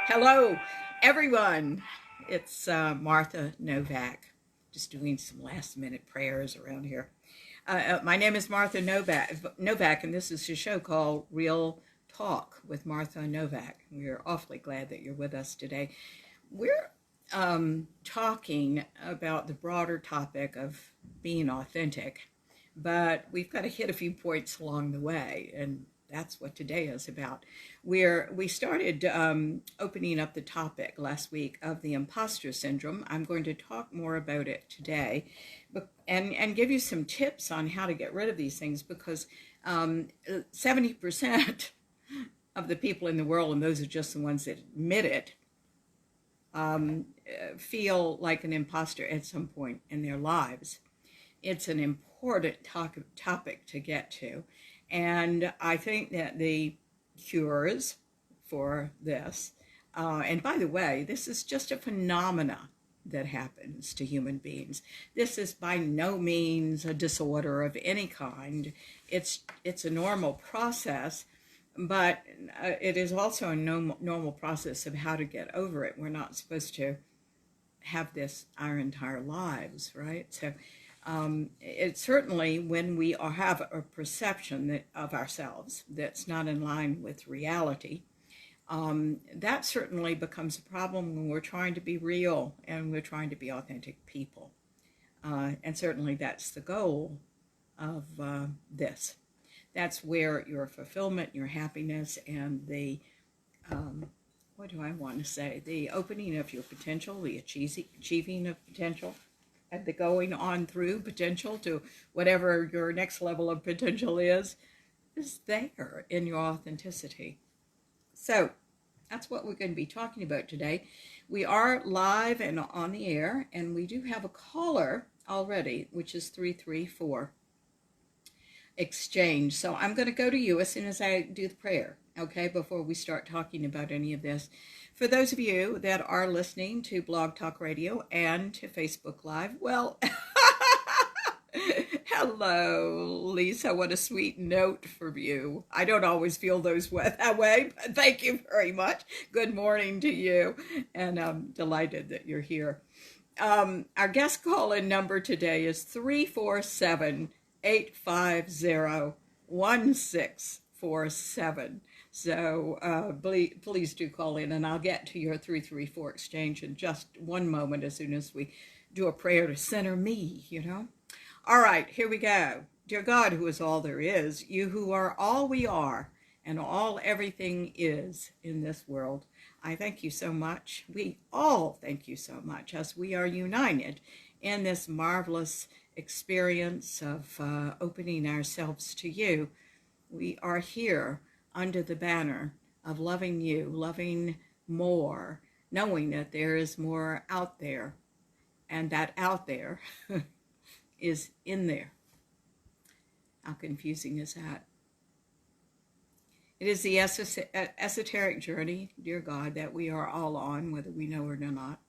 Hello, everyone. It's Martha Novak, just doing some last minute prayers around here. My name is Martha Novak, and this is a show called Real Talk with Martha Novak. We're awfully glad that you're with us today. We're talking about the broader topic of being authentic, but we've got to hit a few points along the way, and that's what today is about. We started opening up the topic last week of the Imposter Syndrome. I'm going to talk more about it today and give you some tips on how to get rid of these things, because 70% of the people in the world, and those are just the ones that admit it, feel like an imposter at some point in their lives. It's an important topic to get to. And I think that the cures for this, and by the way, this is just a phenomena that happens to human beings. This is by no means a disorder of any kind. It's a normal process, but it is also a normal process of how to get over it. We're not supposed to have this our entire lives, right? So it's certainly when we have a perception of ourselves that's not in line with reality, that certainly becomes a problem when we're trying to be real and we're trying to be authentic people. And certainly that's the goal of this. That's where your fulfillment, your happiness, and the, what do I want to say, the opening of your potential, the achieving of potential, and the going on through potential to whatever your next level of potential is there in your authenticity. So that's what we're going to be talking about today. We are live and on the air, and we do have a caller already, which is 334 exchange. So I'm going to go to you as soon as I do the prayer, okay, before we start talking about any of this. For those of you that are listening to Blog Talk Radio and to Facebook Live, well, hello, Lisa. What a sweet note from you. I don't always feel that way, but thank you very much. Good morning to you, and I'm delighted that you're here. Our guest call-in number today is 347-850-1647. So please do call in, and I'll get to your 334 exchange in just one moment as soon as we do a prayer to center me, All right, here we go. Dear God, who is all there is, you who are all we are and all everything is in this world, I thank you so much. We all thank you so much as we are united in this marvelous experience of opening ourselves to you. We are here under the banner of loving you, loving more, knowing that there is more out there, and that out there is in there. How confusing is that? It is the esoteric journey, dear God, that we are all on, whether we know it or not.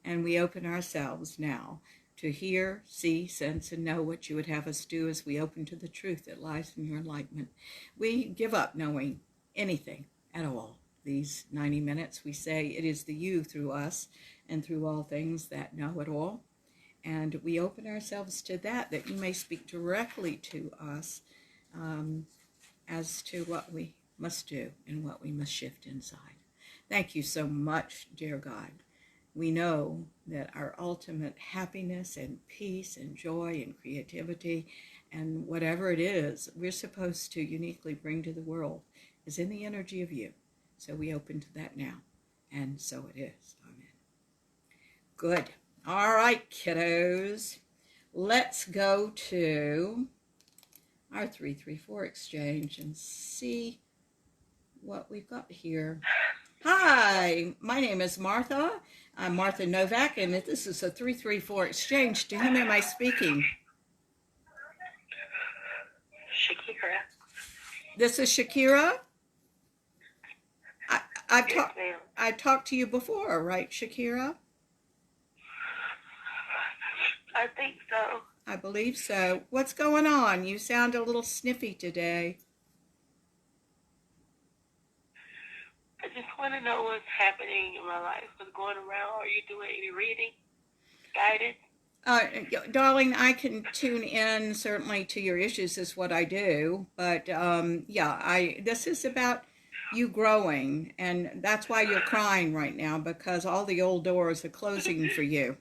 And we open ourselves now to hear, see, sense, and know what you would have us do as we open to the truth that lies in your enlightenment. We give up knowing anything at all. These 90 minutes, we say it is the you through us and through all things that know it all. And we open ourselves to that you may speak directly to us as to what we must do and what we must shift inside. Thank you so much, dear God. We know that our ultimate happiness and peace and joy and creativity and whatever it is we're supposed to uniquely bring to the world is in the energy of you. So we open to that now. And so it is. Amen. Good. All right, kiddos. Let's go to our 334 exchange and see what we've got here. Hi, my name is Martha. I'm Martha Novak, and this is a 334 exchange. To whom am I speaking? Shakira. This is Shakira? I've talked to you before, right, Shakira? I think so. I believe so. What's going on? You sound a little sniffy today. I just want to know what's happening in my life, what's going around. Are you doing any reading, guidance? Darling, I can tune in certainly to your issues is what I do, but this is about you growing, and that's why you're crying right now, because all the old doors are closing for you,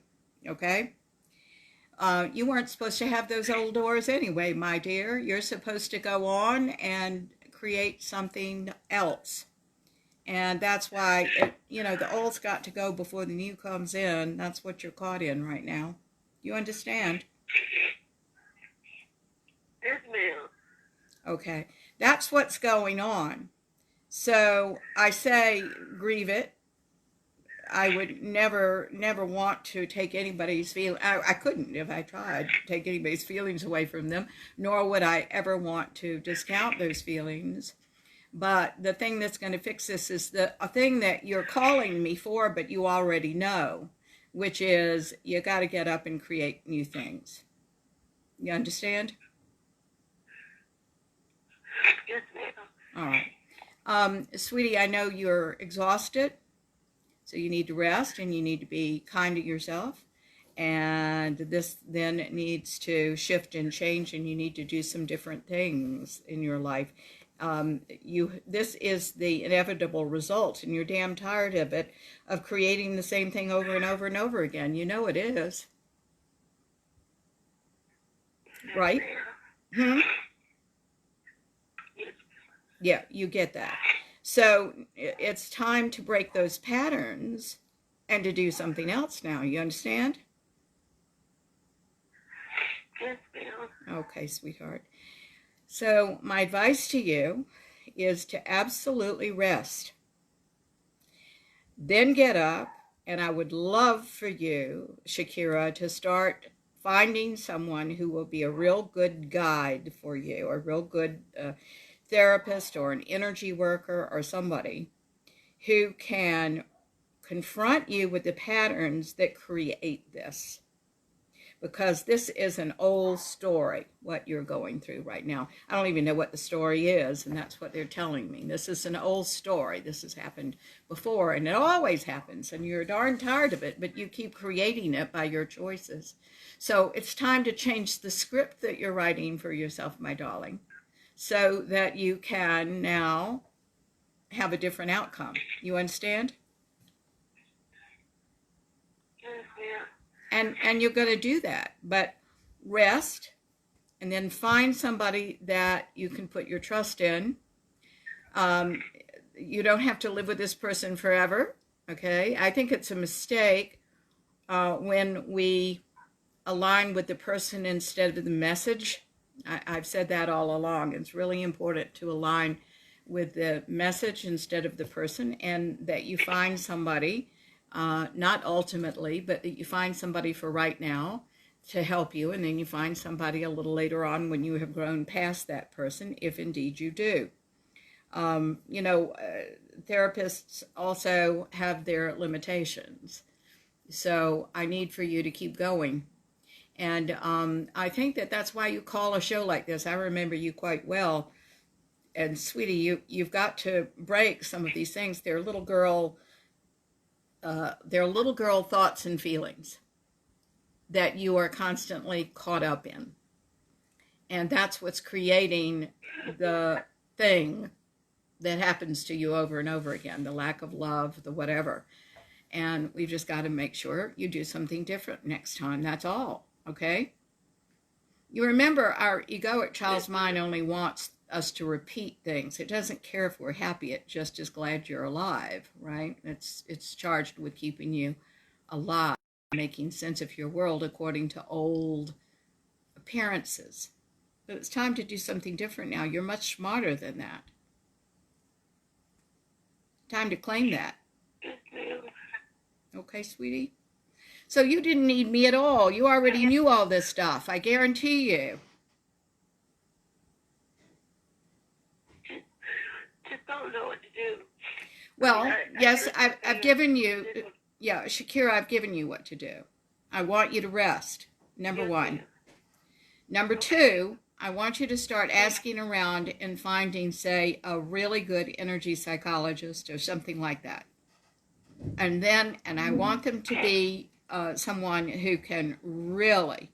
okay? You weren't supposed to have those old doors anyway, my dear. You're supposed to go on and create something else. And that's why, the old's got to go before the new comes in. That's what you're caught in right now. You understand? Yes, ma'am. Okay. That's what's going on. So I say grieve it. I would never want to take anybody's feelings. I couldn't if I tried to take anybody's feelings away from them, nor would I ever want to discount those feelings. But the thing that's going to fix this is a thing that you're calling me for, but you already know, which is you got to get up and create new things. You understand? Yes, ma'am. All right. Sweetie, I know you're exhausted, so you need to rest and you need to be kind to yourself. And this then needs to shift and change, and you need to do some different things in your life. This is the inevitable result, and you're damn tired of it, of creating the same thing over and over and over again. You know it is. Right? Yes. Yeah, you get that. So it's time to break those patterns and to do something else now. You understand? Yes, ma'am. Okay, sweetheart. So my advice to you is to absolutely rest. Then get up, and I would love for you, Shakira, to start finding someone who will be a real good guide for you, a real good therapist or an energy worker or somebody who can confront you with the patterns that create this. Because this is an old story, what you're going through right now. I don't even know what the story is, and that's what they're telling me. This is an old story. This has happened before, and it always happens, and you're darn tired of it, but you keep creating it by your choices. So it's time to change the script that you're writing for yourself, my darling, so that you can now have a different outcome. You understand? Yes, ma'am. And you're going to do that, but rest, and then find somebody that you can put your trust in. You don't have to live with this person forever, okay? I think it's a mistake when we align with the person instead of the message. I've said that all along. It's really important to align with the message instead of the person, and that you find somebody, not ultimately, but that you find somebody for right now to help you, and then you find somebody a little later on when you have grown past that person, if indeed you do. Therapists also have their limitations. So I need for you to keep going. And I think that's why you call a show like this. I remember you quite well. And sweetie, you've got to break some of these things. They're little girl thoughts and feelings that you are constantly caught up in. And that's what's creating the thing that happens to you over and over again, the lack of love, the whatever. And we've just got to make sure you do something different next time. That's all, okay? You remember, our egoic child's mind only wants us to repeat things. It doesn't care if we're happy. It just is glad you're alive, right? It's charged with keeping you alive, making sense of your world according to old appearances. But it's time to do something different now. You're much smarter than that. Time to claim that. Okay, sweetie? So you didn't need me at all. You already knew all this stuff. I guarantee you. Just don't know what to do. Well, yes, I've given you, yeah, Shakira, I've given you what to do. I want you to rest, number one. Number two, I want you to start asking around and finding, say, a really good energy psychologist or something like that. And I want them to be someone who can really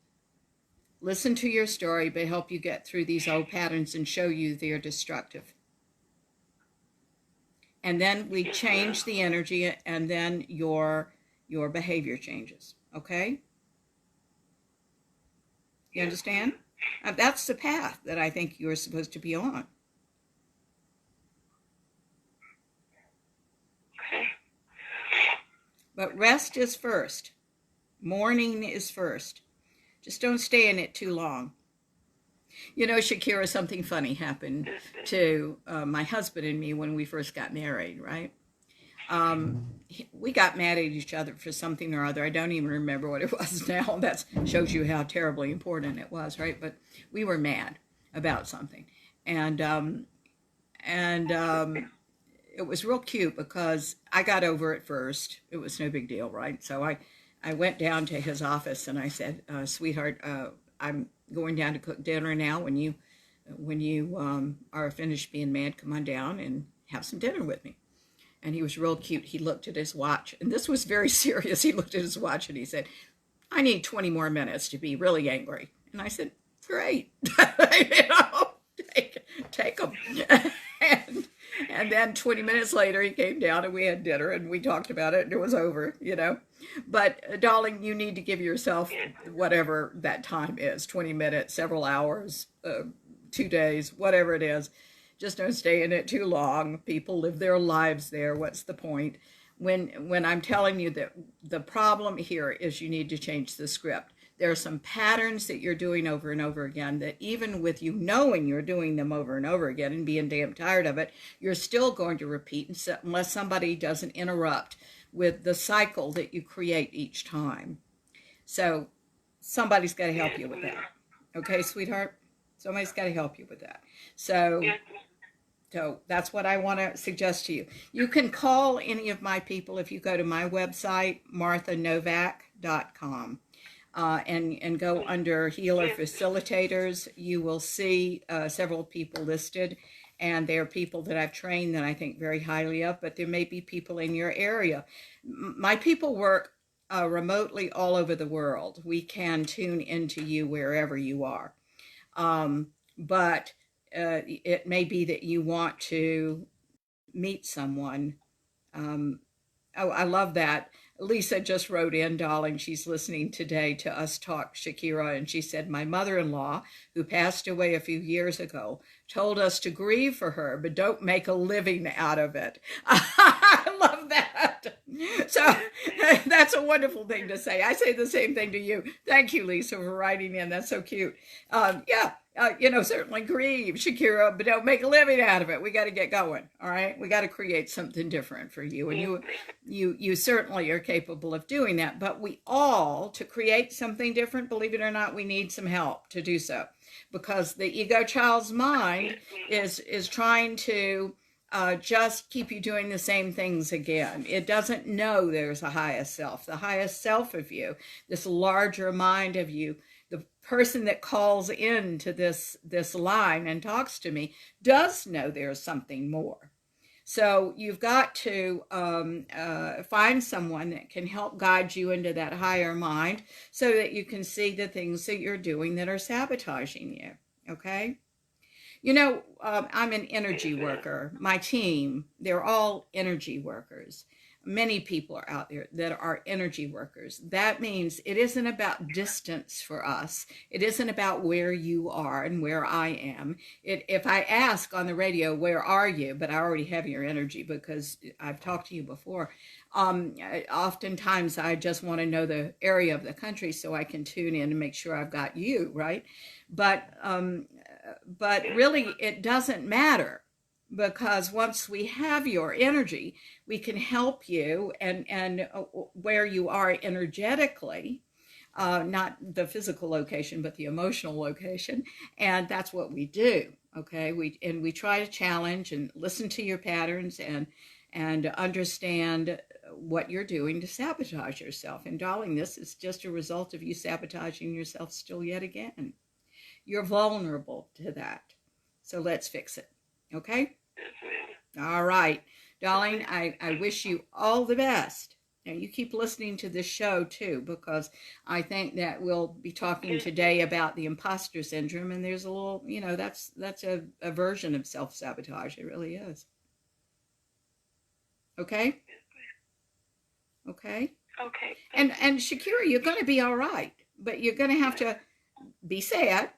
listen to your story, but help you get through these old patterns and show you they're destructive. And then we change the energy, and then your behavior changes. Okay? You understand? That's the path that I think you're supposed to be on. Okay. But rest is first. Morning is first. Just don't stay in it too long. You know, Shakira, something funny happened to my husband and me when we first got married, right? We got mad at each other for something or other. I don't even remember what it was now. That shows you how terribly important it was, right? But we were mad about something. And it was real cute because I got over it first. It was no big deal, right? So I went down to his office and I said, sweetheart, I'm going down to cook dinner now. When you are finished being mad, come on down and have some dinner with me. And he was real cute. He looked at his watch, and this was very serious. He looked at his watch and he said, I need 20 more minutes to be really angry. And I said, great. Take them. And then 20 minutes later, he came down and we had dinner and we talked about it and it was over, But, darling, you need to give yourself whatever that time is, 20 minutes, several hours, 2 days, whatever it is. Just don't stay in it too long. People live their lives there. What's the point? When I'm telling you that the problem here is you need to change the script. There are some patterns that you're doing over and over again that even with you knowing you're doing them over and over again and being damn tired of it, you're still going to repeat unless somebody doesn't interrupt with the cycle that you create each time. So somebody's got to help you with that. Okay, sweetheart? Somebody's got to help you with that. So that's what I want to suggest to you. You can call any of my people if you go to my website, marthanovak.com, and go under Healer Facilitators. You will see several people listed, and they are people that I've trained that I think very highly of, but there may be people in your area. My people work remotely all over the world. We can tune into you wherever you are. But it may be that you want to meet someone. I love that. Lisa just wrote in, darling, she's listening today to us talk, Shakira, and she said, my mother-in-law, who passed away a few years ago, told us to grieve for her, but don't make a living out of it. I love that. So that's a wonderful thing to say. I say the same thing to you. Thank you, Lisa, for writing in. That's so cute. Certainly grieve, Shakira, but don't make a living out of it. We got to get going. All right. We got to create something different for you. And you certainly are capable of doing that. But we all, to create something different, believe it or not, we need some help to do so, because the ego child's mind is trying to just keep you doing the same things again. It doesn't know there's a highest self. The highest self of you, this larger mind of you, the person that calls into this line and talks to me does know there's something more. So you've got to find someone that can help guide you into that higher mind so that you can see the things that you're doing that are sabotaging you, okay? I'm an energy worker. My team, they're all energy workers. Many people are out there that are energy workers. That means it isn't about distance for us. It isn't about where you are and where I am. If I ask on the radio, where are you? But I already have your energy because I've talked to you before. Oftentimes I just want to know the area of the country so I can tune in and make sure I've got you, right? But really it doesn't matter. Because once we have your energy, we can help you and where you are energetically, not the physical location, but the emotional location. And that's what we do. Okay. We try to challenge and listen to your patterns and understand what you're doing to sabotage yourself. And darling, this is just a result of you sabotaging yourself still yet again. You're vulnerable to that. So let's fix it. Okay? All right. Darling, I wish you all the best. And you keep listening to this show too, because I think that we'll be talking today about the imposter syndrome, and there's a little, that's a version of self-sabotage. It really is. Okay? Okay? Okay. And Shakira, you're going to be all right, but you're going to have to be sad,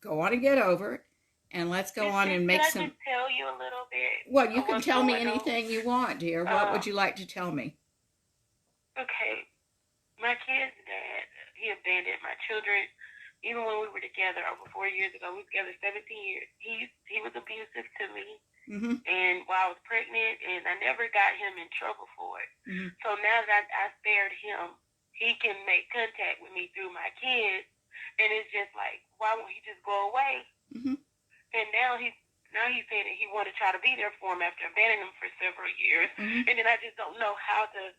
go on and get over it, and let's go on and make some... Can I just tell you a little bit? Well, you can tell me anything you want, dear. What would you like to tell me? Okay. My kid's dad, he abandoned my children. Even when we were together over 4 years ago, we were together 17 years. He was abusive to me. Mm-hmm. And while I was pregnant, and I never got him in trouble for it. Mm-hmm. So now that I spared him, he can make contact with me through my kids. And it's just like, why won't he just go away? Mm-hmm. And now he's saying that he wanted to try to be there for him after abandoning him for several years. Mm-hmm. And then I just don't know how to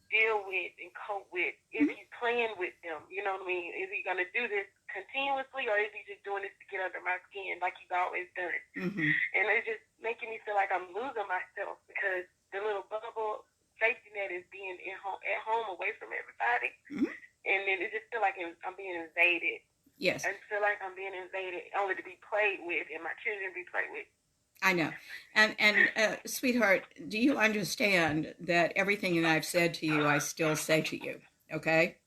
deal with and cope with if Mm-hmm. he's playing with them. You know what I mean? Is he going to do this continuously, or is he just doing this to get under my skin like he's always done? Mm-hmm. And it's just making me feel like I'm losing myself because the little bubble safety net is being at home away from everybody. Mm-hmm. And then it just feel like I'm being invaded. Yes. I feel like I'm being invaded only to be played with, and my children be played with. I know. And sweetheart, do you understand that everything that I've said to you, I still say to you, okay?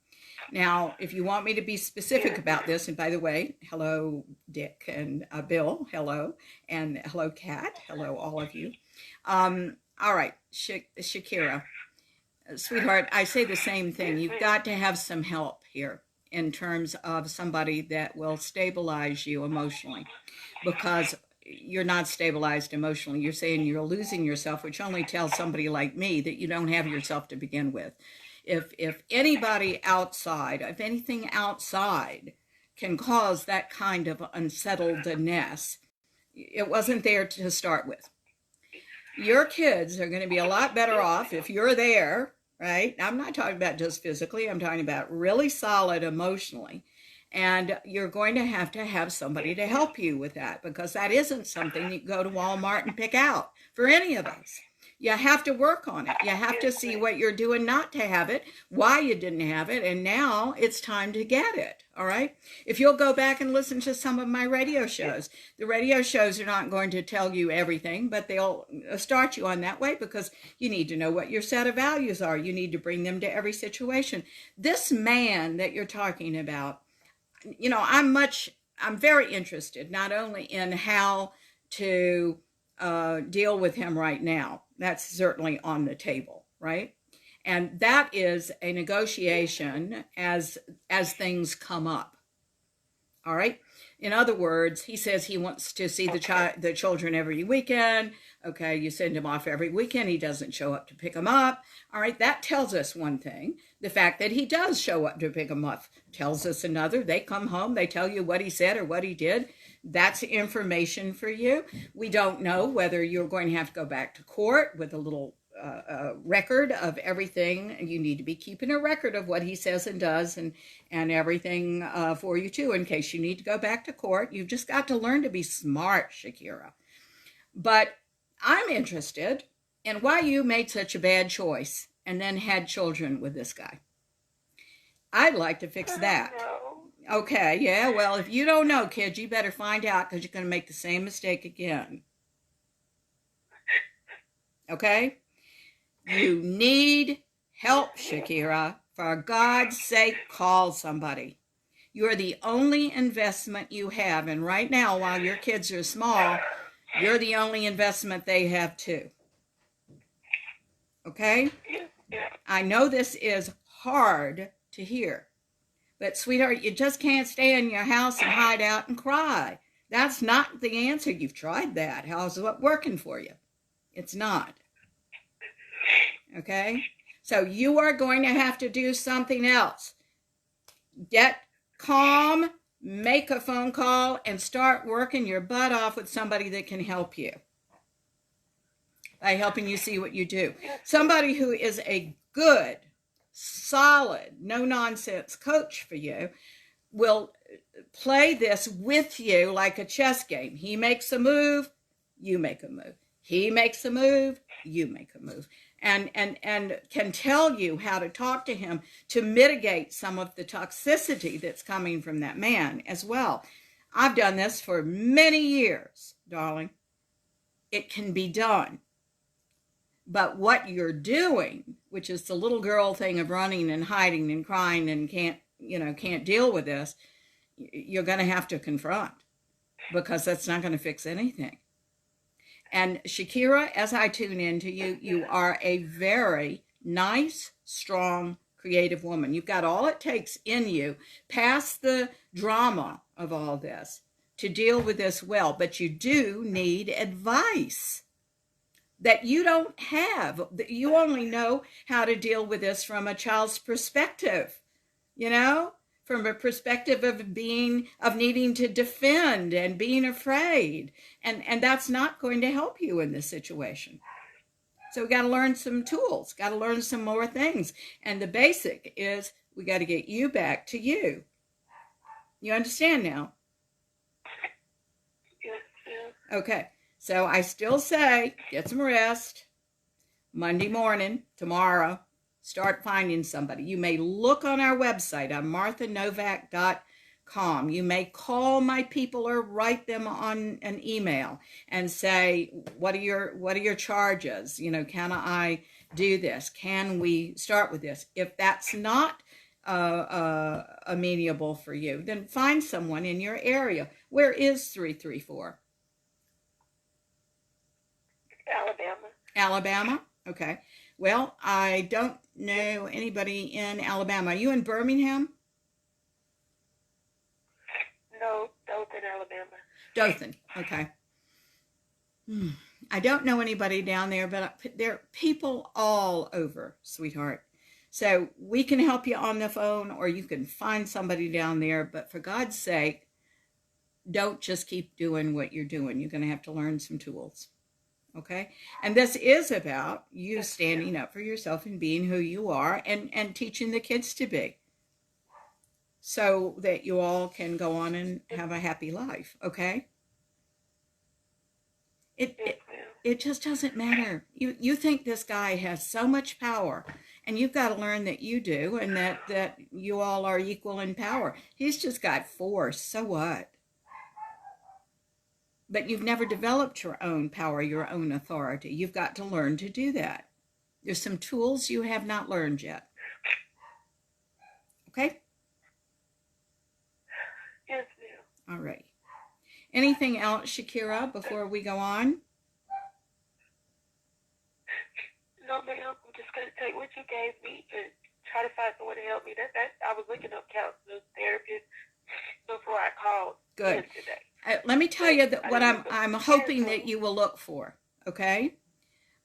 Now, if you want me to be specific about this, and by the way, hello, Dick and Bill, hello, and hello, Kat, hello, all of you. All right, Shakira, sweetheart, I say the same thing. You've got to have some help here in terms of somebody that will stabilize you emotionally, because you're not stabilized emotionally. You're saying you're losing yourself, which only tells somebody like me that you don't have yourself to begin with. If anybody outside, if anything outside can cause that kind of unsettledness, it wasn't there to start with. Your kids are going to be a lot better off if you're there, right? I'm not talking about just physically. I'm talking about really solid emotionally. And you're going to have somebody to help you with that, because that isn't something you go to Walmart and pick out for any of us. You have to work on it. You have to see what you're doing not to have it, why you didn't have it, and now it's time to get it, all right? If you'll go back and listen to some of my radio shows, the radio shows are not going to tell you everything, but they'll start you on that way, because you need to know what your set of values are. You need to bring them to every situation. This man that you're talking about, I'm very interested not only in how to deal with him right now. That's certainly on the table, right? And that is a negotiation as things come up. All right? In other words, he says he wants to see the children every weekend. Okay, you send him off every weekend. He doesn't show up to pick them up. All right, that tells us one thing. The fact that he does show up to pick them up tells us another. They come home, they tell you what he said or what he did. That's information for you. We don't know whether you're going to have to go back to court with a little record of everything. You need to be keeping a record of what he says and does, and everything for you too, in case you need to go back to court. You've just got to learn to be smart, Shakira. But I'm interested in why you made such a bad choice and then had children with this guy. I'd like to fix that. Okay, yeah, well, if you don't know, kids, you better find out, because you're going to make the same mistake again. Okay? You need help, Shakira. For God's sake, call somebody. You're the only investment you have. And right now, while your kids are small, you're the only investment they have too. Okay? I know this is hard to hear. But sweetheart, you just can't stay in your house and hide out and cry. That's not the answer. You've tried that. How's it working for you? It's not. Okay? So you are going to have to do something else. Get calm, make a phone call, and start working your butt off with somebody that can help you by helping you see what you do. Somebody who is a good, solid, no-nonsense coach for you, will play this with you like a chess game. He makes a move, you make a move. He makes a move, you make a move. And can tell you how to talk to him to mitigate some of the toxicity that's coming from that man as well. I've done this for many years, darling. It can be done. But what you're doing, which is the little girl thing of running and hiding and crying and can't deal with this, you're going to have to confront, because that's not going to fix anything. And Shakira, as I tune into you, you are a very nice, strong, creative woman. You've got all it takes in you, past the drama of all this, to deal with this well. But you do need advice that you don't have. You only know how to deal with this from a child's perspective, from a perspective of needing to defend and being afraid. And that's not going to help you in this situation. So we got to learn some tools, got to learn some more things. And the basic is we got to get you back to you. You understand now? Okay. So I still say, get some rest. Monday morning, tomorrow, start finding somebody. You may look on our website on marthanovak.com. You may call my people or write them on an email and say, what are your charges? Can I do this? Can we start with this? If that's not amenable for you, then find someone in your area. Where is 334? Alabama? Okay. Well, I don't know anybody in Alabama. Are you in Birmingham? No, Dothan, Alabama. Dothan, okay. I don't know anybody down there, but there are people all over, sweetheart. So we can help you on the phone, or you can find somebody down there. But for God's sake, don't just keep doing what you're doing. You're going to have to learn some tools. Okay? And this is about you standing up for yourself and being who you are, and teaching the kids to be, so that you all can go on and have a happy life. Okay? It just doesn't matter. You think this guy has so much power, and you've got to learn that you do, and that you all are equal in power. He's just got force. So what? But you've never developed your own power, your own authority. You've got to learn to do that. There's some tools you have not learned yet. Okay? Yes, ma'am. All right. Anything else, Shakira, before we go on? No, ma'am. I'm just going to take what you gave me and try to find someone to help me. I was looking up counselors, therapists before I called. Good. Today. Let me tell you that what I'm hoping that you will look for, okay?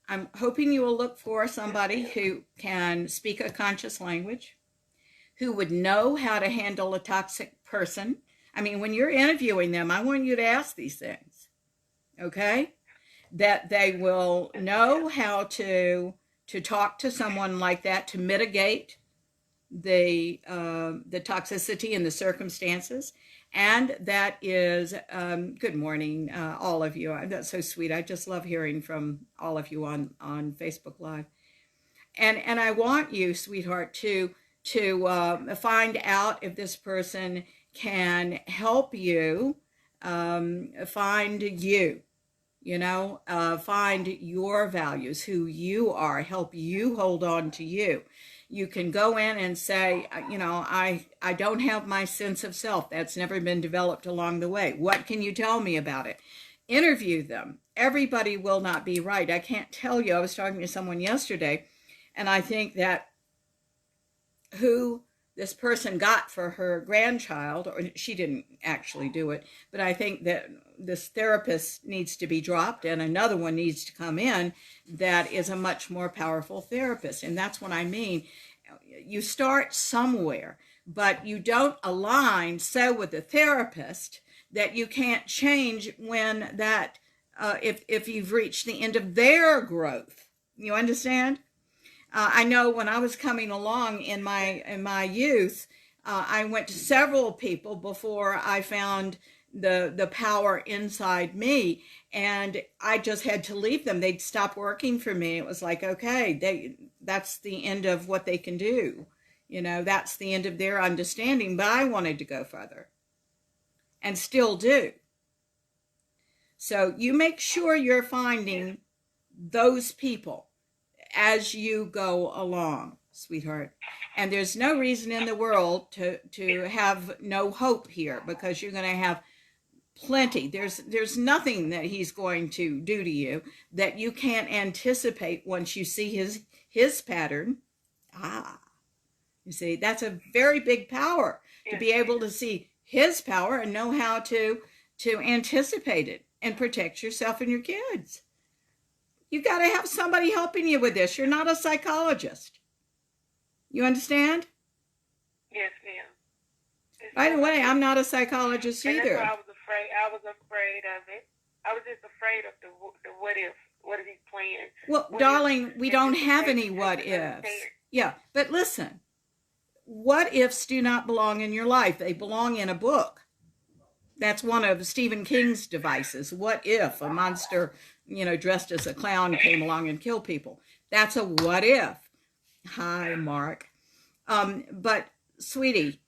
I'm hoping you will look for somebody who can speak a conscious language, who would know how to handle a toxic person. I mean, when you're interviewing them, I want you to ask these things, okay? That they will know how to talk to someone like that, to mitigate the toxicity and the circumstances. And that is, good morning, all of you. That's so sweet. I just love hearing from all of you on Facebook Live. And I want you, sweetheart, to find out if this person can help you find you, find your values, who you are, help you hold on to you. You can go in and say, I don't have my sense of self. That's never been developed along the way. What can you tell me about it? Interview them. Everybody will not be right. I can't tell you. I was talking to someone yesterday, and I think that who this person got for her grandchild, or she didn't actually do it, but I think that this therapist needs to be dropped and another one needs to come in that is a much more powerful therapist. And that's what I mean. You start somewhere, but you don't align so with the therapist that you can't change when that, if you've reached the end of their growth. You understand? I know when I was coming along in my youth, I went to several people before I found the power inside me, and I just had to leave them. They'd stop working for me. It was like, okay, that's the end of what they can do. That's the end of their understanding, but I wanted to go further and still do. So you make sure you're finding those people as you go along, sweetheart. And there's no reason in the world to have no hope here, because you're going to have plenty. There's nothing that he's going to do to you that you can't anticipate once you see his pattern. You see, that's a very big power, to be able to see his power and know how to anticipate it and protect yourself and your kids. You got to have somebody helping you with this. You're not a psychologist. You understand? Yes, ma'am. By the way, I'm not a psychologist either. That's why I was afraid of it. I was just afraid of the what if. What is he playing? Well, darling, we don't have any what ifs. Yeah, but listen. What ifs do not belong in your life. They belong in a book. That's one of Stephen King's devices. What if a monster, dressed as a clown came along and killed people? That's a what if. Hi, Mark. But, sweetie,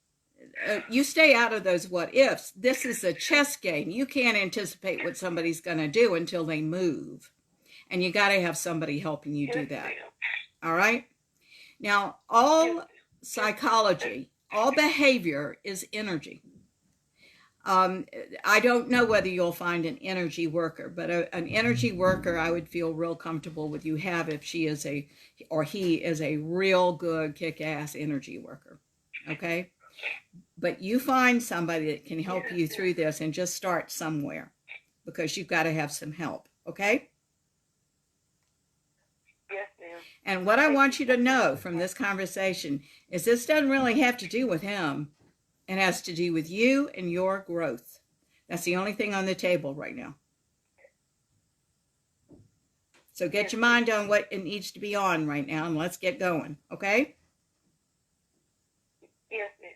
you stay out of those what ifs. This is a chess game. You can't anticipate what somebody's going to do until they move. And you got to have somebody helping you do that. All right? Now, all psychology, all behavior is energy. I don't know whether you'll find an energy worker, but an energy worker I would feel real comfortable with you have if he is a real good kick-ass energy worker. Okay? But you find somebody that can help you through this, and just start somewhere, because you've got to have some help. Okay? Yes, ma'am. And what I want you to know from this conversation is this doesn't really have to do with him. It has to do with you and your growth. That's the only thing on the table right now. So get your mind on what it needs to be on right now, and let's get going, okay? Yes, ma'am.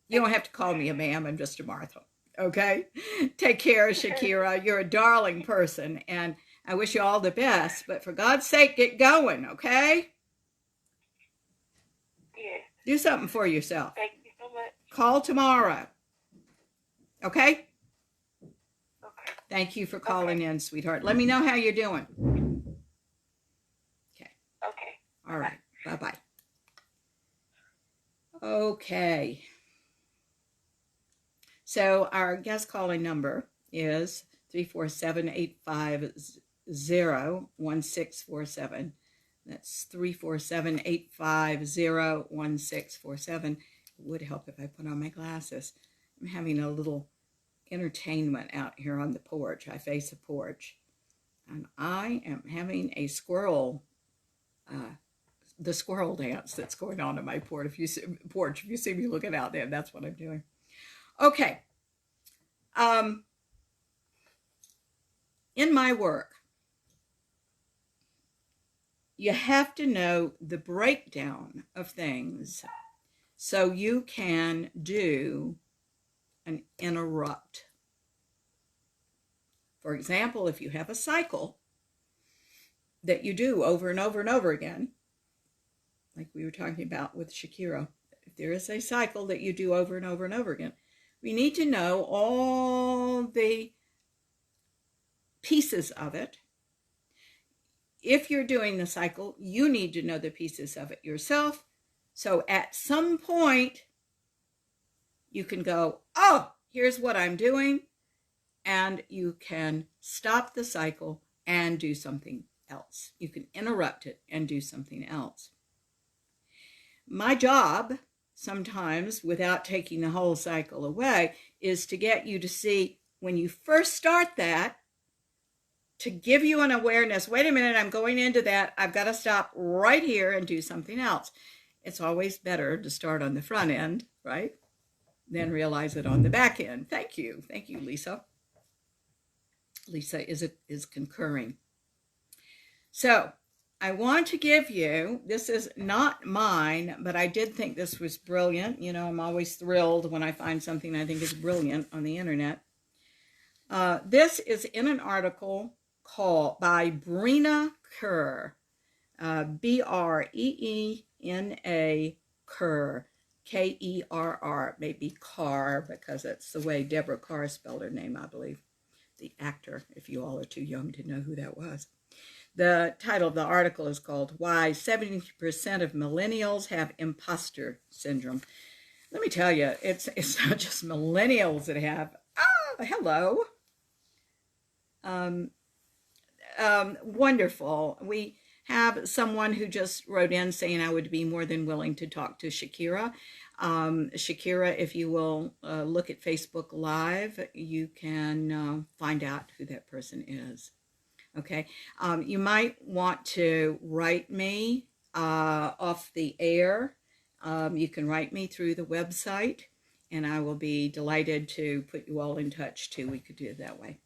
You don't have to call me a ma'am. I'm just a Martha, okay? Take care, Shakira. You're a darling person, and I wish you all the best. But for God's sake, get going, okay? Yes. Do something for yourself. Thank you so much. Call tomorrow. Okay? Okay. Thank you for calling in, sweetheart. Let me know how you're doing. Okay. Okay. All right. Bye-bye. Okay. So our guest calling number is 347-850-1647. That's 347-850-1647. It would help if I put on my glasses. I'm having a little entertainment out here on the porch. I face a porch. And I am having a squirrel, the squirrel dance that's going on in my porch. If you see me looking out there, that's what I'm doing. Okay. In my work, you have to know the breakdown of things so you can do an interrupt. For example, if you have a cycle that you do over and over and over again, like we were talking about with Shakira, if there is a cycle that you do over and over and over again, we need to know all the pieces of it. If you're doing the cycle, you need to know the pieces of it yourself. So at some point, you can go, oh, here's what I'm doing. And you can stop the cycle and do something else. You can interrupt it and do something else. My job, sometimes without taking the whole cycle away, is to get you to see when you first start that, to give you an awareness, wait a minute, I'm going into that. I've got to stop right here and do something else. It's always better to start on the front end, right? Then realize it on the back end. Thank you. Thank you, Lisa. Lisa is concurring. So I want to give you, this is not mine, but I did think this was brilliant. You know, I'm always thrilled when I find something I think is brilliant on the internet. This is in an article called by Brina Kerr, Breena Kerr, Kerr, maybe Carr because that's the way Deborah Carr spelled her name, I believe. The actor, if you all are too young to know who that was. The title of the article is called Why 70% of Millennials Have Imposter Syndrome. Let me tell you, it's not just millennials that have. Oh, hello. Wonderful. We have someone who just wrote in saying I would be more than willing to talk to Shakira. Shakira, if you will look at Facebook Live, you can find out who that person is. Okay. You might want to write me off the air. You can write me through the website, and I will be delighted to put you all in touch too. We could do it that way.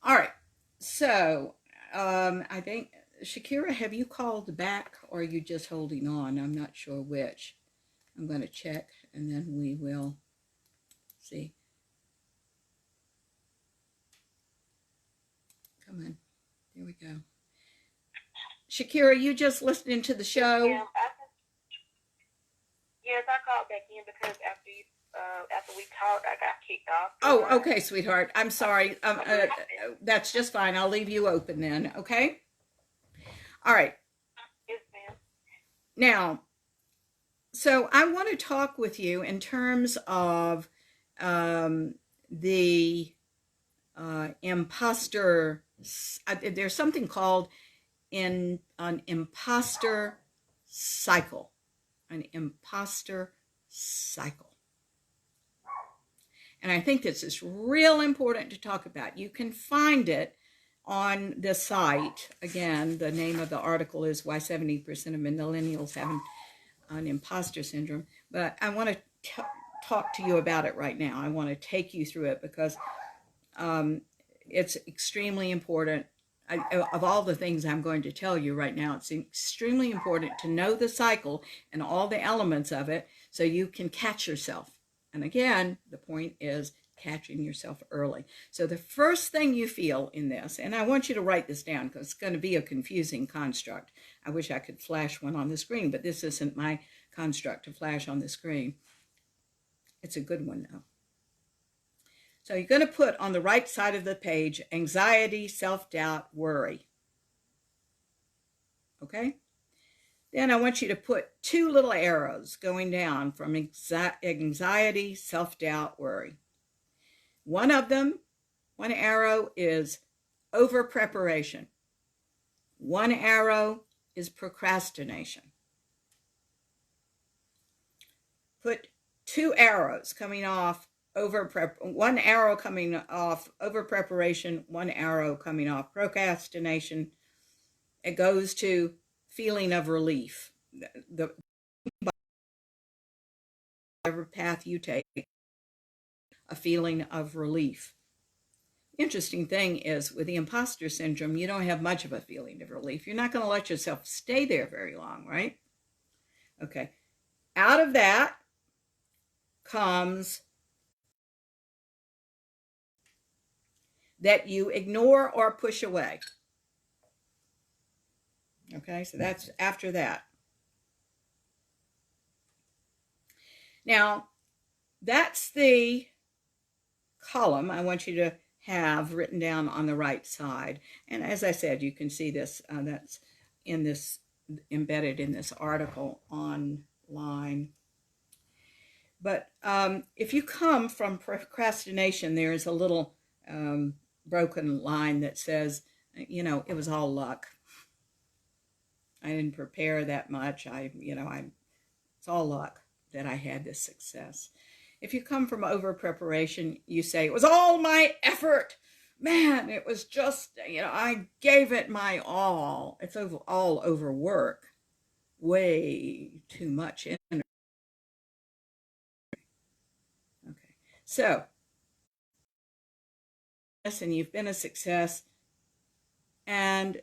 All right. So I think, Shakira, have you called back or are you just holding on? I'm not sure which. I'm going to check and then we will see. Come on. There we go. Shakira, you just listening to the show? Yeah, yes, I called back in because after we talked, I got kicked off. Oh, okay, sweetheart. I'm sorry. That's just fine. I'll leave you open then, okay? All right. Yes, ma'am. Now, so I want to talk with you in terms of the imposter. There's something called an imposter cycle. An imposter cycle. And I think this is real important to talk about. You can find it on the site. Again, the name of the article is Why 70% of Millennials Have an Imposter Syndrome. But I want to talk to you about it right now. I want to take you through it because it's extremely important. Of all the things I'm going to tell you right now, it's extremely important to know the cycle and all the elements of it so you can catch yourself. And again, the point is catching yourself early. So the first thing you feel in this, and I want you to write this down because it's going to be a confusing construct. I wish I could flash one on the screen, but this isn't my construct to flash on the screen. It's a good one though. So you're going to put on the right side of the page, anxiety, self-doubt, worry. Okay? Then I want you to put two little arrows going down from anxiety, self-doubt, worry. One arrow is over preparation. One arrow is procrastination. Put two arrows coming off one arrow coming off over preparation, one arrow coming off procrastination. It goes to feeling of relief. Whatever path you take, a feeling of relief. Interesting thing is with the imposter syndrome, you don't have much of a feeling of relief. You're not going to let yourself stay there very long, right? Okay. Out of that comes that you ignore or push away. Okay, so that's after that. Now, that's the column I want you to have written down on the right side. And as I said, you can see this, that's in this, embedded in this article online. But if you come from procrastination, there is a little broken line that says, you know, it was all luck. I didn't prepare that much. It's all luck that I had this success. If you come from over preparation, you say, it was all my effort. Man, it was just, I gave it my all. It's all over work. Way too much energy. Okay, so, and you've been a success, and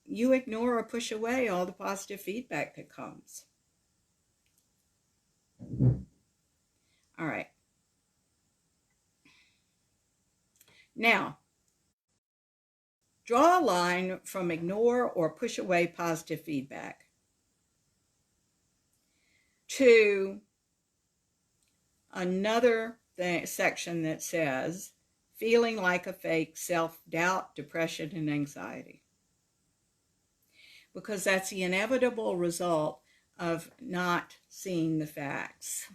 you ignore or push away all the positive feedback that comes. All right. Now, draw a line from ignore or push away positive feedback to another section that says feeling like a fake, self-doubt, depression, and anxiety. Because that's the inevitable result of not seeing the facts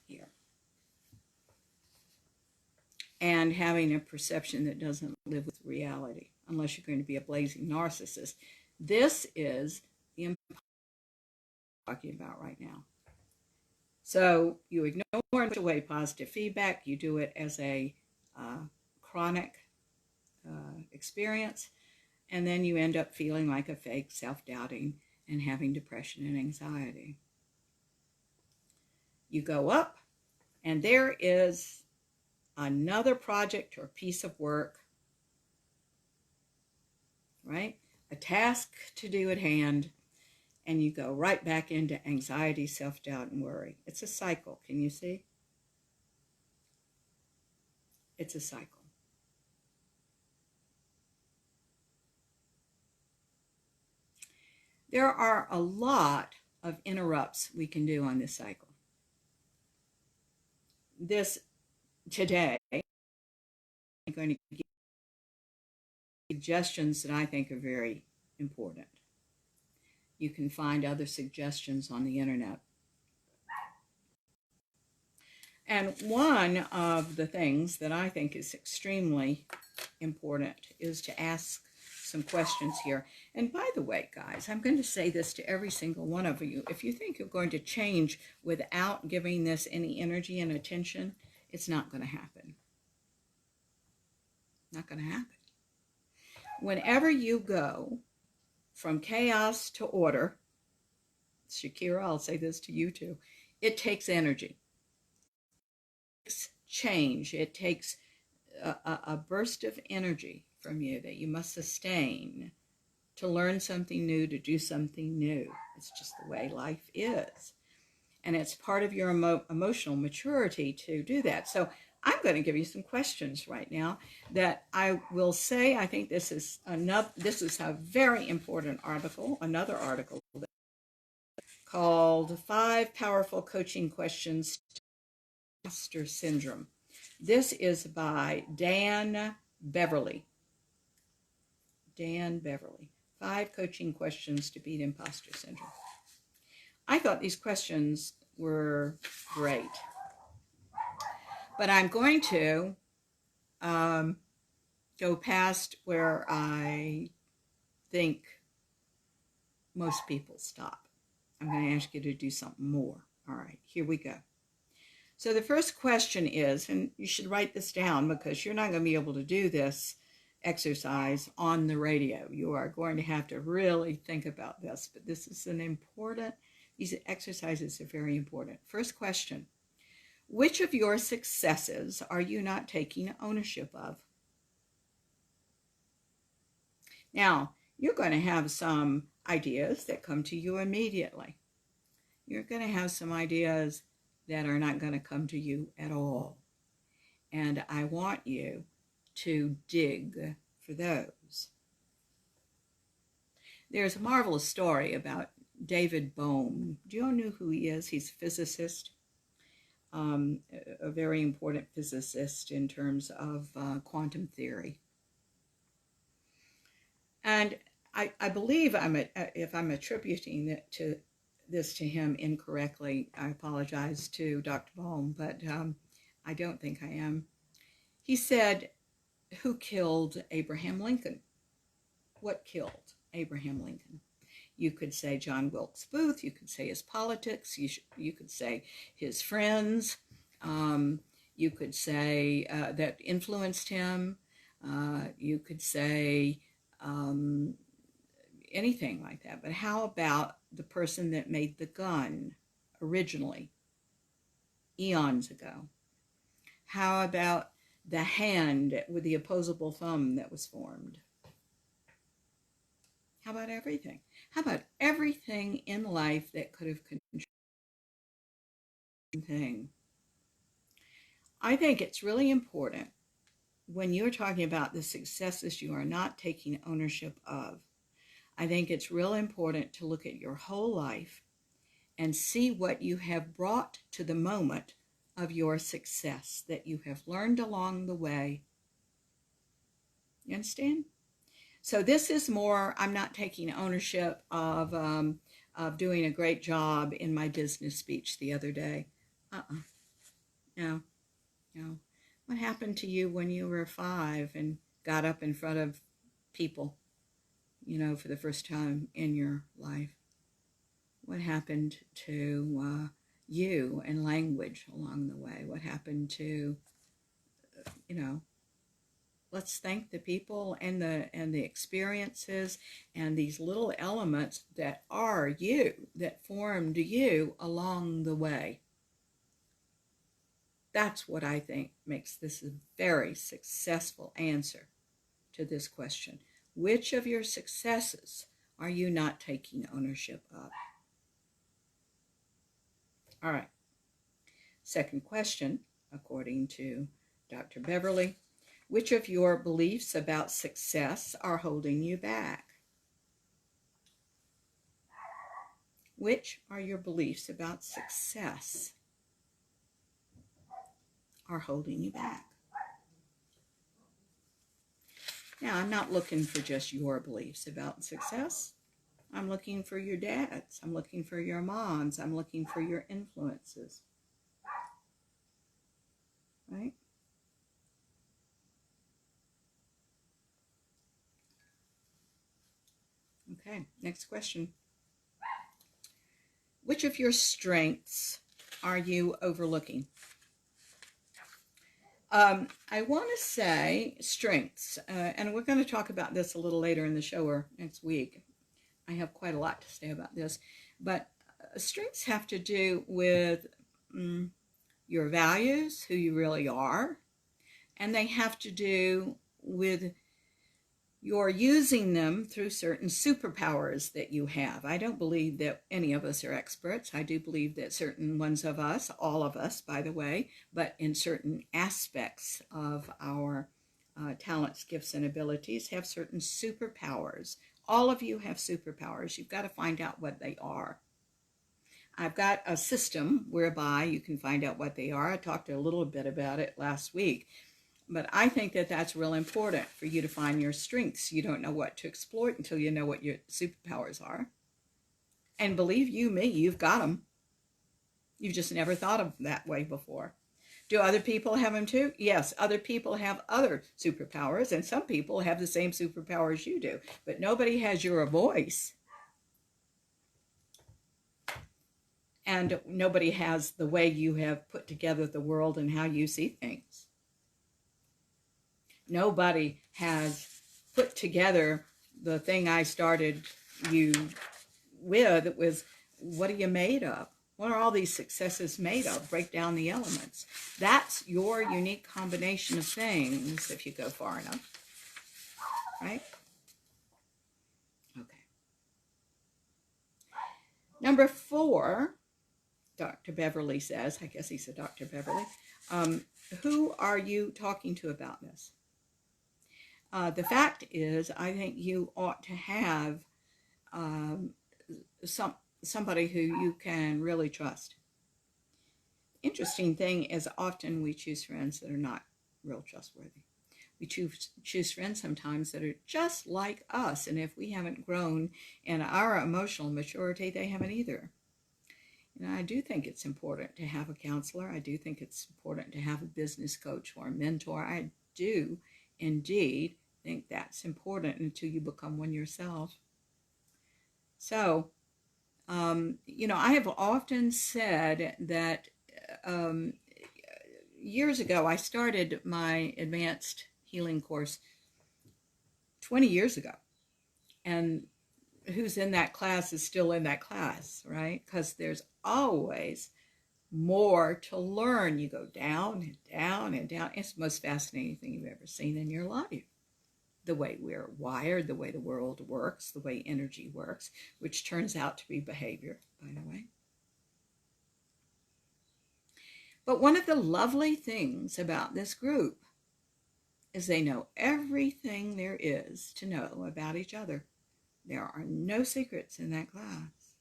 here and having a perception that doesn't live with reality, unless you're going to be a blazing narcissist. This is the impact I'm talking about right now. So you ignore and push away positive feedback. You do it as a chronic experience, and then you end up feeling like a fake, self-doubting, and having depression and anxiety. You go up, and there is another project or piece of work, right? A task to do at hand, and you go right back into anxiety, self-doubt, and worry. It's a cycle. Can you see? It's a cycle. There are a lot of interrupts we can do on this cycle. Today, I'm going to give suggestions that I think are very important. You can find other suggestions on the internet. And one of the things that I think is extremely important is to ask some questions here. And by the way, guys, I'm going to say this to every single one of you. If you think you're going to change without giving this any energy and attention, it's not going to happen. Not going to happen. Whenever you go from chaos to order, Shakira, I'll say this to you too, it takes energy. It takes change. It takes a burst of energy from you that you must sustain to learn something new, to do something new. It's just the way life is. And it's part of your emotional maturity to do that. So I'm going to give you some questions right now that I will say, I think this is a very important article, another article called 5 Powerful Coaching Questions to Imposter Syndrome. This is by Dan Beverly. Dan Beverly. 5 Coaching Questions to Beat Imposter Syndrome. I thought these questions were great. But I'm going to go past where I think most people stop. I'm going to ask you to do something more. All right, here we go. So the first question is, and you should write this down because you're not going to be able to do this exercise on the radio. You are going to have to really think about this, but this is these exercises are very important. First question, which of your successes are you not taking ownership of? Now, you're going to have some ideas that come to you immediately. You're going to have some ideas that are not going to come to you at all. And I want you to dig for those. There's a marvelous story about David Bohm. Do you all know who he is? He's a physicist, a very important physicist in terms of quantum theory. And I believe if I'm attributing this to him incorrectly, I apologize to Dr. Bohm, but I don't think I am. He said, who killed Abraham Lincoln? What killed Abraham Lincoln? You could say John Wilkes Booth. You could say his politics. You could say his friends. You could say that influenced him. You could say anything like that. But how about the person that made the gun originally, eons ago? How about the hand with the opposable thumb that was formed? How about everything? How about everything in life that could have contributed? I think it's really important when you're talking about the successes you are not taking ownership of. I think it's real important to look at your whole life and see what you have brought to the moment of your success that you have learned along the way. You understand? So this is more, I'm not taking ownership of doing a great job in my business speech the other day. No, no. What happened to you when you were 5 and got up in front of people, for the first time in your life? What happened to you and language along the way? What happened to, let's thank the people and the experiences and these little elements that are you, that formed you along the way. That's what I think makes this a very successful answer to this question. Which of your successes are you not taking ownership of? All right. Second question, according to Dr. Beverly, which of your beliefs about success are holding you back? Which are your beliefs about success are holding you back? Now, I'm not looking for just your beliefs about success. I'm looking for your dads. I'm looking for your moms. I'm looking for your influences. Right? Okay, next question. Which of your strengths are you overlooking? I want to say strengths, and we're going to talk about this a little later in the show or next week. I have quite a lot to say about this, but strengths have to do with your values, who you really are, and they have to do with your using them through certain superpowers that you have. I don't believe that any of us are experts. I do believe that certain ones of us, all of us, by the way, but in certain aspects of our talents, gifts, and abilities, have certain superpowers. All of you have superpowers. You've got to find out what they are. I've got a system whereby you can find out what they are. I talked a little bit about it last week. But I think that that's real important for you to find your strengths. You don't know what to exploit until you know what your superpowers are. And believe you me, you've got them. You've just never thought of them that way before. Do other people have them too? Yes, other people have other superpowers, and some people have the same superpowers you do. But nobody has your voice. And nobody has the way you have put together the world and how you see things. Nobody has put together the thing I started you with. It was, what are you made of? What are all these successes made of? Break down the elements. That's your unique combination of things if you go far enough. Right? Okay. Number 4, Dr. Beverly says, I guess he said Dr. Beverly, who are you talking to about this? The fact is, I think you ought to have somebody who you can really trust. Interesting thing is, often we choose friends that are not real trustworthy. We choose friends sometimes that are just like us, and if we haven't grown in our emotional maturity, they haven't either. And I do think it's important to have a counselor. I do think it's important to have a business coach or a mentor. I do indeed think that's important until you become one yourself. So, I have often said that years ago, I started my advanced healing course 20 years ago. And who's in that class is still in that class, right? Because there's always more to learn. You go down and down and down. It's the most fascinating thing you've ever seen in your life. the way we're wired, the way the world works, the way energy works, which turns out to be behavior, by the way. But one of the lovely things about this group is they know everything there is to know about each other. There are no secrets in that class.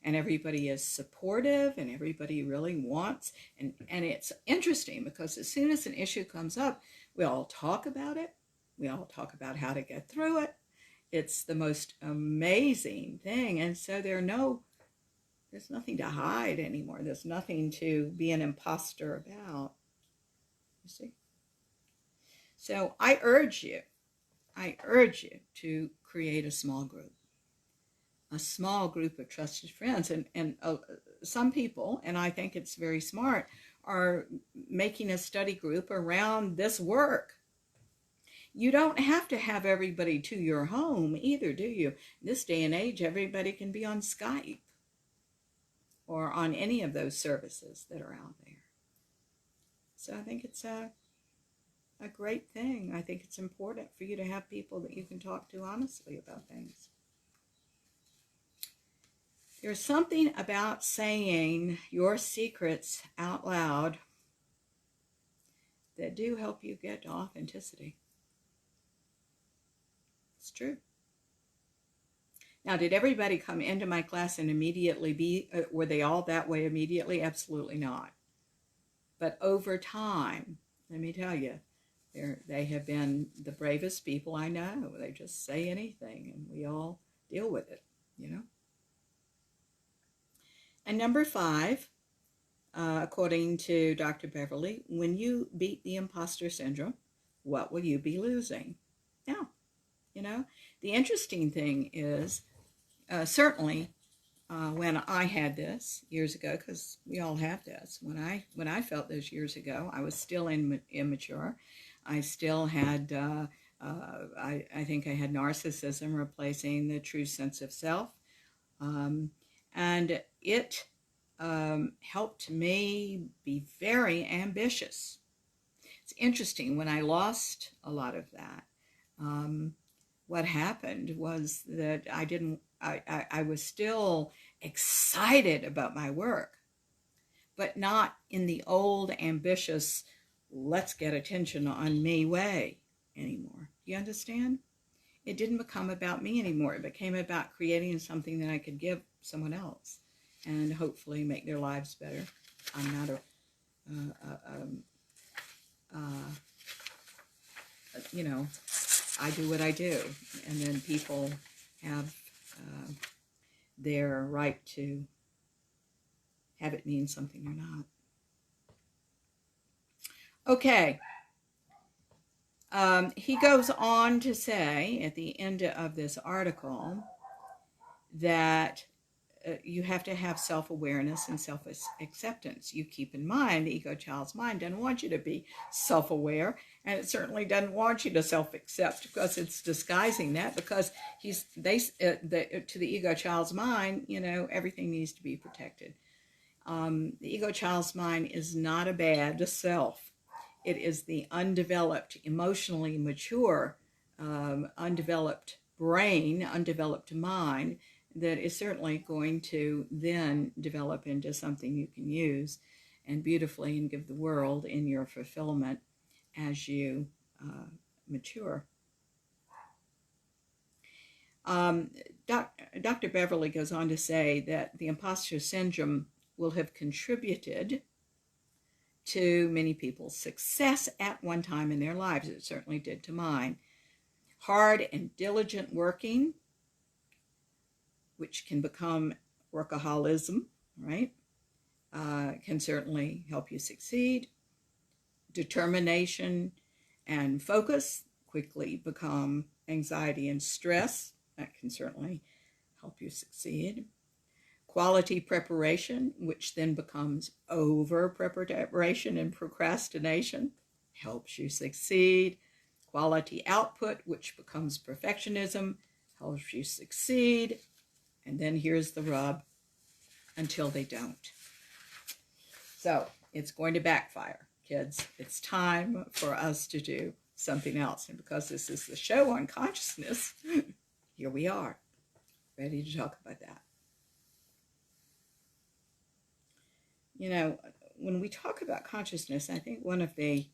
And everybody is supportive, and everybody really wants, and it's interesting because as soon as an issue comes up, we all talk about it. We all talk about how to get through it. It's the most amazing thing. And so there's nothing to hide anymore. There's nothing to be an imposter about. You see? So I urge you to create a small group of trusted friends. And some people, and I think it's very smart, are making a study group around this work. You don't have to have everybody to your home either, do you? In this day and age, everybody can be on Skype or on any of those services that are out there. So I think it's a great thing. I think it's important for you to have people that you can talk to honestly about things. There's something about saying your secrets out loud that do help you get to authenticity. It's true. Now, did everybody come into my class and immediately were they all that way immediately? Absolutely not. But over time, let me tell you, they have been the bravest people I know. They just say anything, and we all deal with it, you know. And number 5, according to Dr. Beverly, when you beat the imposter syndrome, what will you be losing? Now, you know, the interesting thing is, certainly when I had this years ago, because we all have this, when I felt this years ago, I was still immature. I still had, I think I had narcissism replacing the true sense of self. And it helped me be very ambitious. It's interesting, when I lost a lot of that, what happened was that I was still excited about my work, but not in the old ambitious, let's get attention on me way anymore. Do you understand? It didn't become about me anymore. It became about creating something that I could give someone else and hopefully make their lives better. I'm not you know, I do what I do, and then people have their right to have it mean something or not. Okay. He goes on to say at the end of this article that you have to have self-awareness and self-acceptance. You keep in mind, the ego child's mind doesn't want you to be self-aware, and it certainly doesn't want you to self-accept, because it's disguising that, because to the ego child's mind, you know, everything needs to be protected. The ego child's mind is not a bad self. It is the undeveloped, emotionally mature, undeveloped brain, undeveloped mind that is certainly going to then develop into something you can use and beautifully and give the world in your fulfillment as you mature. Dr. Beverly goes on to say that the imposter syndrome will have contributed to many people's success at one time in their lives. It certainly did to mine. Hard and diligent working, which can become workaholism, right? Can certainly help you succeed. Determination and focus quickly become anxiety and stress. That can certainly help you succeed. Quality preparation, which then becomes over preparation and procrastination, helps you succeed. Quality output, which becomes perfectionism, helps you succeed. And then here's the rub, until they don't. So it's going to backfire, kids. It's time for us to do something else. And because this is the show on consciousness, here we are, ready to talk about that. You know, when we talk about consciousness, I think one of the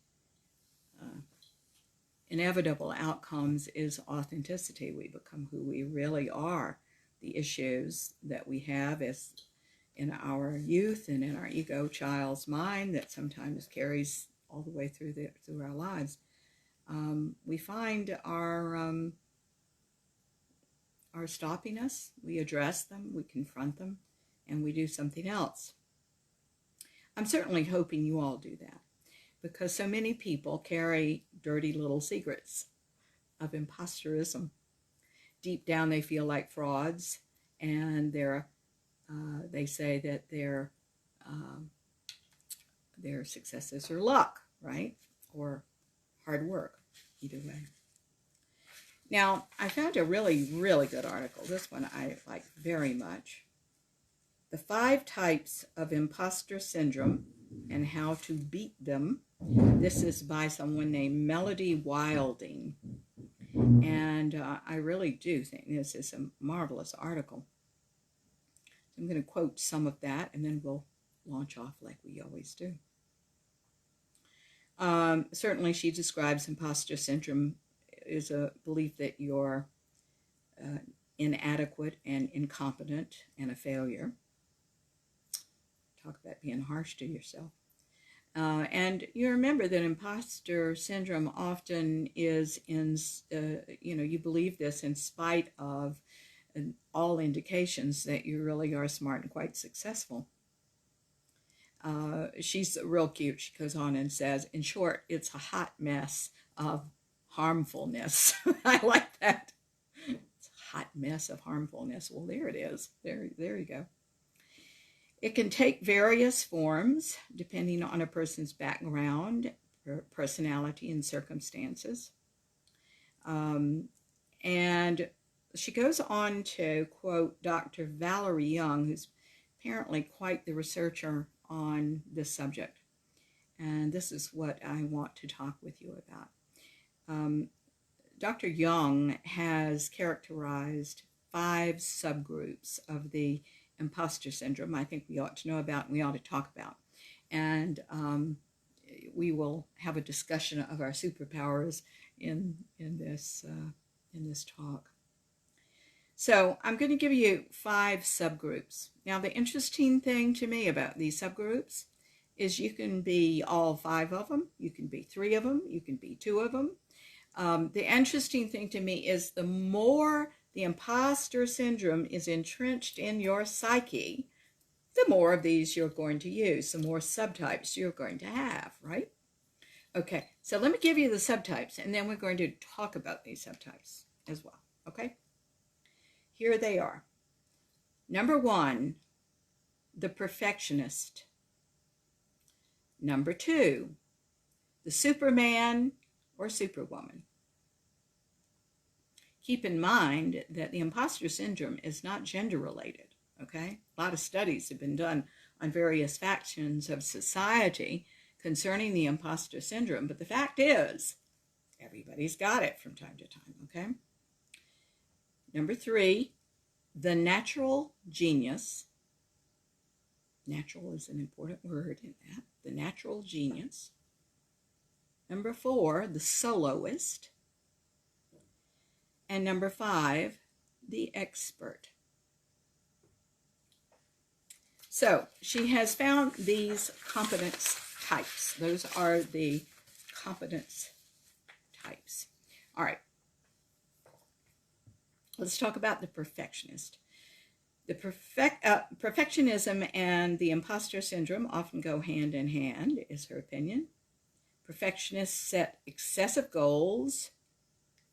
inevitable outcomes is authenticity. We become who we really are. The issues that we have is in our youth and in our ego child's mind that sometimes carries all the way through our lives. We find are stopping us. We address them, we confront them, and we do something else. I'm certainly hoping you all do that, because so many people carry dirty little secrets of imposterism. Deep down, they feel like frauds, and they say that their successes are luck, right? Or hard work, either way. Now, I found a really, really good article. This one I like very much. The 5 Types of Imposter Syndrome and How to Beat Them. This is by someone named Melody Wilding. And I really do think this is a marvelous article. I'm going to quote some of that, and then we'll launch off like we always do. Certainly, she describes imposter syndrome is a belief that you're inadequate and incompetent and a failure. Talk about being harsh to yourself. And you remember that imposter syndrome often is you believe this in spite of all indications that you really are smart and quite successful. She's real cute. She goes on and says, in short, it's a hot mess of harmfulness. I like that. It's a hot mess of harmfulness. Well, there it is. There you go. It can take various forms depending on a person's background, personality, and circumstances. And she goes on to quote Dr. Valerie Young, who's apparently quite the researcher on this subject. And this is what I want to talk with you about. Dr. Young has characterized 5 subgroups of the imposter syndrome I think we ought to know about and we ought to talk about. And we will have a discussion of our superpowers in this talk. So I'm going to give you 5 subgroups. Now, the interesting thing to me about these subgroups is you can be all 5 of them, you can be 3 of them, you can be 2 of them. The interesting thing to me is the more the imposter syndrome is entrenched in your psyche, the more of these you're going to use, the more subtypes you're going to have, right? Okay, so let me give you the subtypes, and then we're going to talk about these subtypes as well, okay? Here they are. Number 1, the perfectionist. Number 2, the Superman or Superwoman. Keep in mind that the imposter syndrome is not gender related, okay? A lot of studies have been done on various factions of society concerning the imposter syndrome, but the fact is, everybody's got it from time to time, okay? Number 3, the natural genius. Natural is an important word in that. The natural genius. Number 4, the soloist. And number 5, the expert. So she has found these competence types. Those are the competence types. All right. Let's talk about the perfectionist. The perfectionism and the imposter syndrome often go hand in hand, is her opinion. Perfectionists set excessive goals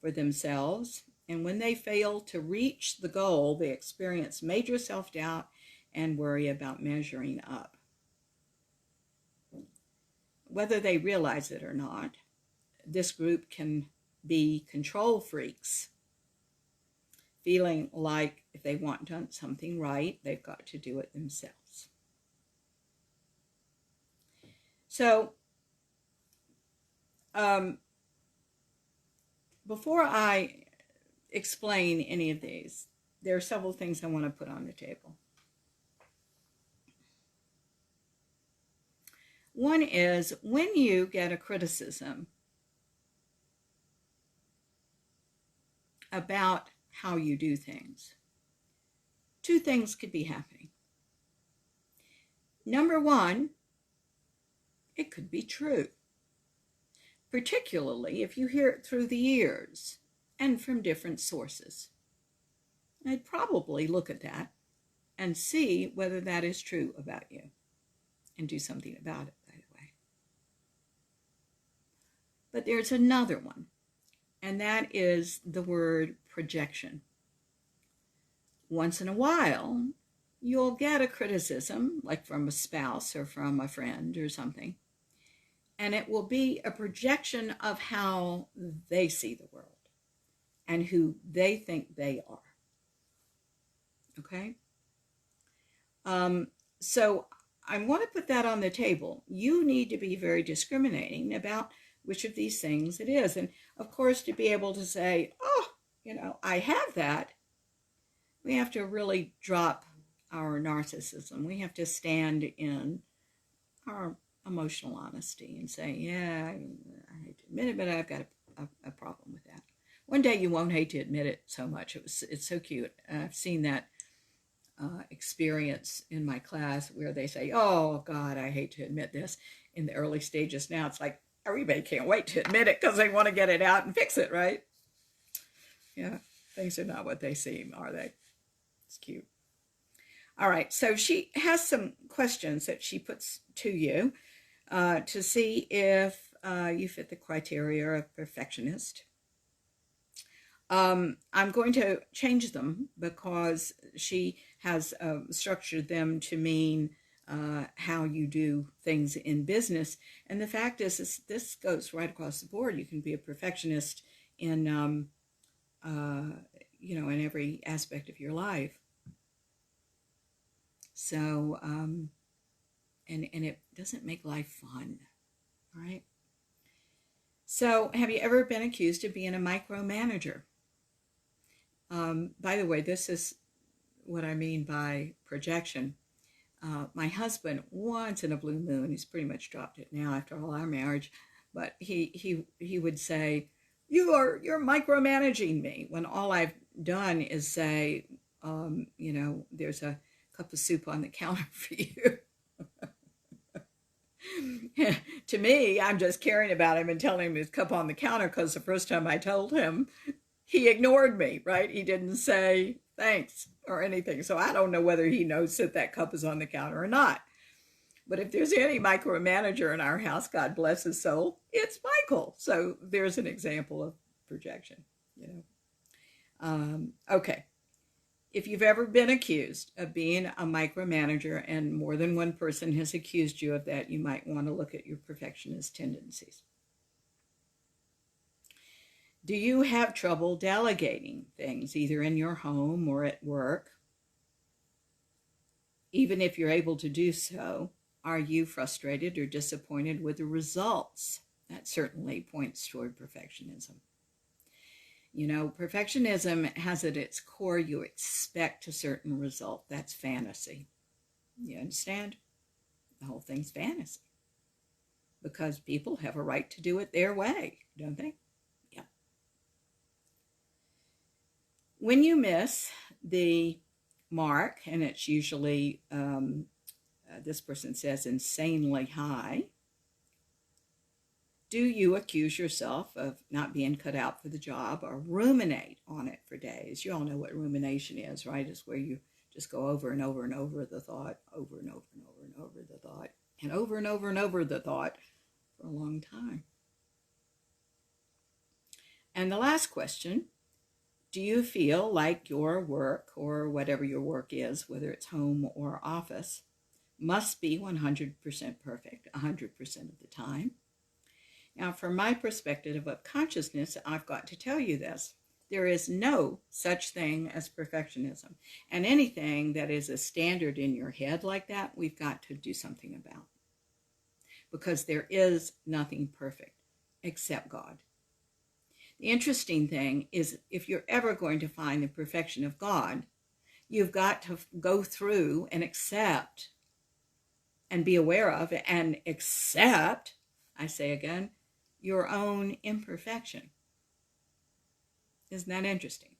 for themselves, and when they fail to reach the goal, they experience major self-doubt and worry about measuring up. Whether they realize it or not, this group can be control freaks, feeling like if they want done something right, they've got to do it themselves. So, before I explain any of these, there are several things I want to put on the table. One is when you get a criticism about how you do things, two things could be happening. Number one, it could be true, particularly if you hear it through the years and from different sources. I'd probably look at that and see whether that is true about you and do something about it, by the way. But there's another one, and that is the word projection. Once in a while, you'll get a criticism, like from a spouse or from a friend or something, and it will be a projection of how they see the world and who they think they are. Okay? So I want to put that on the table. You need to be very discriminating about which of these things it is. And of course, to be able to say, oh, I have that, we have to really drop our narcissism. We have to stand in our emotional honesty and say, yeah, I hate to admit it, but I've got a problem with that. One day you won't hate to admit it so much. It's so cute. I've seen that experience in my class where they say, oh God, I hate to admit this. In the early stages now, it's like everybody can't wait to admit it because they want to get it out and fix it, right? Yeah, things are not what they seem, are they? It's cute. All right, so she has some questions that she puts to you to see if you fit the criteria of perfectionist. I'm going to change them because she has structured them to mean how you do things in business. And the fact is this goes right across the board. You can be a perfectionist in, in every aspect of your life. So, and it doesn't make life fun, all right? So, have you ever been accused of being a micromanager? By the way, this is what I mean by projection. My husband, once in a blue moon, he's pretty much dropped it now after all our marriage, but he would say, you're micromanaging me, when all I've done is say, there's a cup of soup on the counter for you. To me, I'm just caring about him and telling him his cup on the counter because the first time I told him, he ignored me, right? He didn't say thanks or anything. So I don't know whether he knows that cup is on the counter or not. But if there's any micromanager in our house, God bless his soul, it's Michael. So there's an example of projection, Okay. If you've ever been accused of being a micromanager and more than one person has accused you of that, you might want to look at your perfectionist tendencies. Do you have trouble delegating things, either in your home or at work? Even if you're able to do so, are you frustrated or disappointed with the results? That certainly points toward perfectionism. Perfectionism has at its core, you expect a certain result. That's fantasy. You understand? The whole thing's fantasy. Because people have a right to do it their way, don't they? Yeah. When you miss the mark, and it's usually, this person says, insanely high, do you accuse yourself of not being cut out for the job or ruminate on it for days? You all know what rumination is, right? It's where you just go over and over and over the thought, over and over and over and over the thought, and over and over and over the thought for a long time. And the last question, do you feel like your work or whatever your work is, whether it's home or office, must be 100% perfect 100% of the time? Now, from my perspective of consciousness, I've got to tell you this. There is no such thing as perfectionism. And anything that is a standard in your head like that, we've got to do something about. Because there is nothing perfect except God. The interesting thing is, if you're ever going to find the perfection of God, you've got to go through and accept and be aware of and accept, I say again, your own imperfection. Isn't that interesting?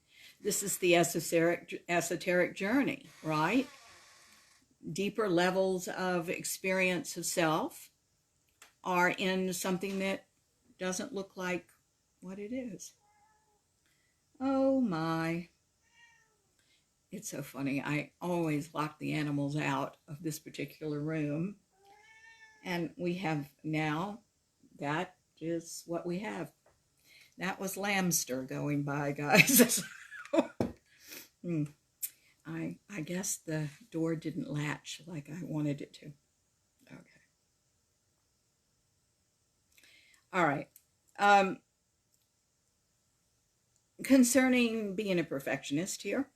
This is the esoteric journey, right? Deeper levels of experience of self are in something that doesn't look like what it is. Oh my. It's so funny. I always lock the animals out of this particular room. And we have now, that is what we have. That was Lamster going by, guys. I guess the door didn't latch like I wanted it to. Okay. All right. Concerning being a perfectionist here,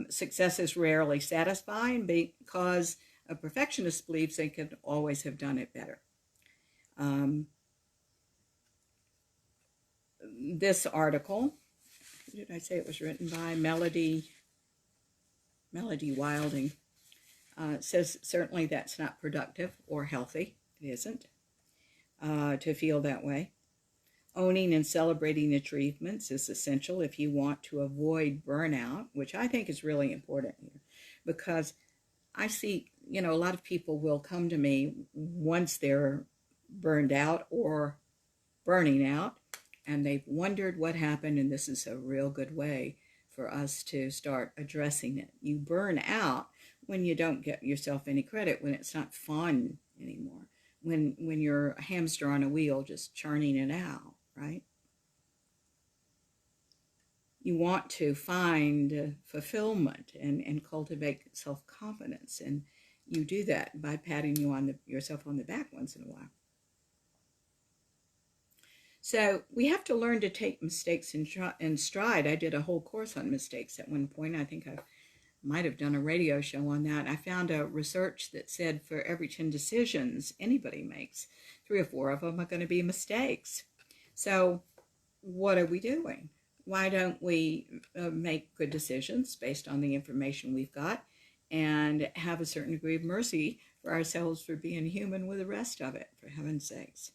success is rarely satisfying because a perfectionist believes they could always have done it better. This article, who did I say it was written by? Melody Wilding, says certainly that's not productive or healthy. It isn't to feel that way. Owning and celebrating achievements is essential if you want to avoid burnout, which I think is really important here, because I see, a lot of people will come to me once they're burned out or burning out, and they've wondered what happened, and this is a real good way for us to start addressing it. You burn out when you don't get yourself any credit, when it's not fun anymore, when you're a hamster on a wheel just churning it out, right? You want to find fulfillment and cultivate self-confidence, and you do that by patting yourself on the back once in a while. So we have to learn to take mistakes in stride. I did a whole course on mistakes at one point. I think I might have done a radio show on that. I found a research that said for every 10 decisions anybody makes, 3 or 4 of them are going to be mistakes. So what are we doing? Why don't we make good decisions based on the information we've got and have a certain degree of mercy for ourselves for being human with the rest of it, for heaven's sakes?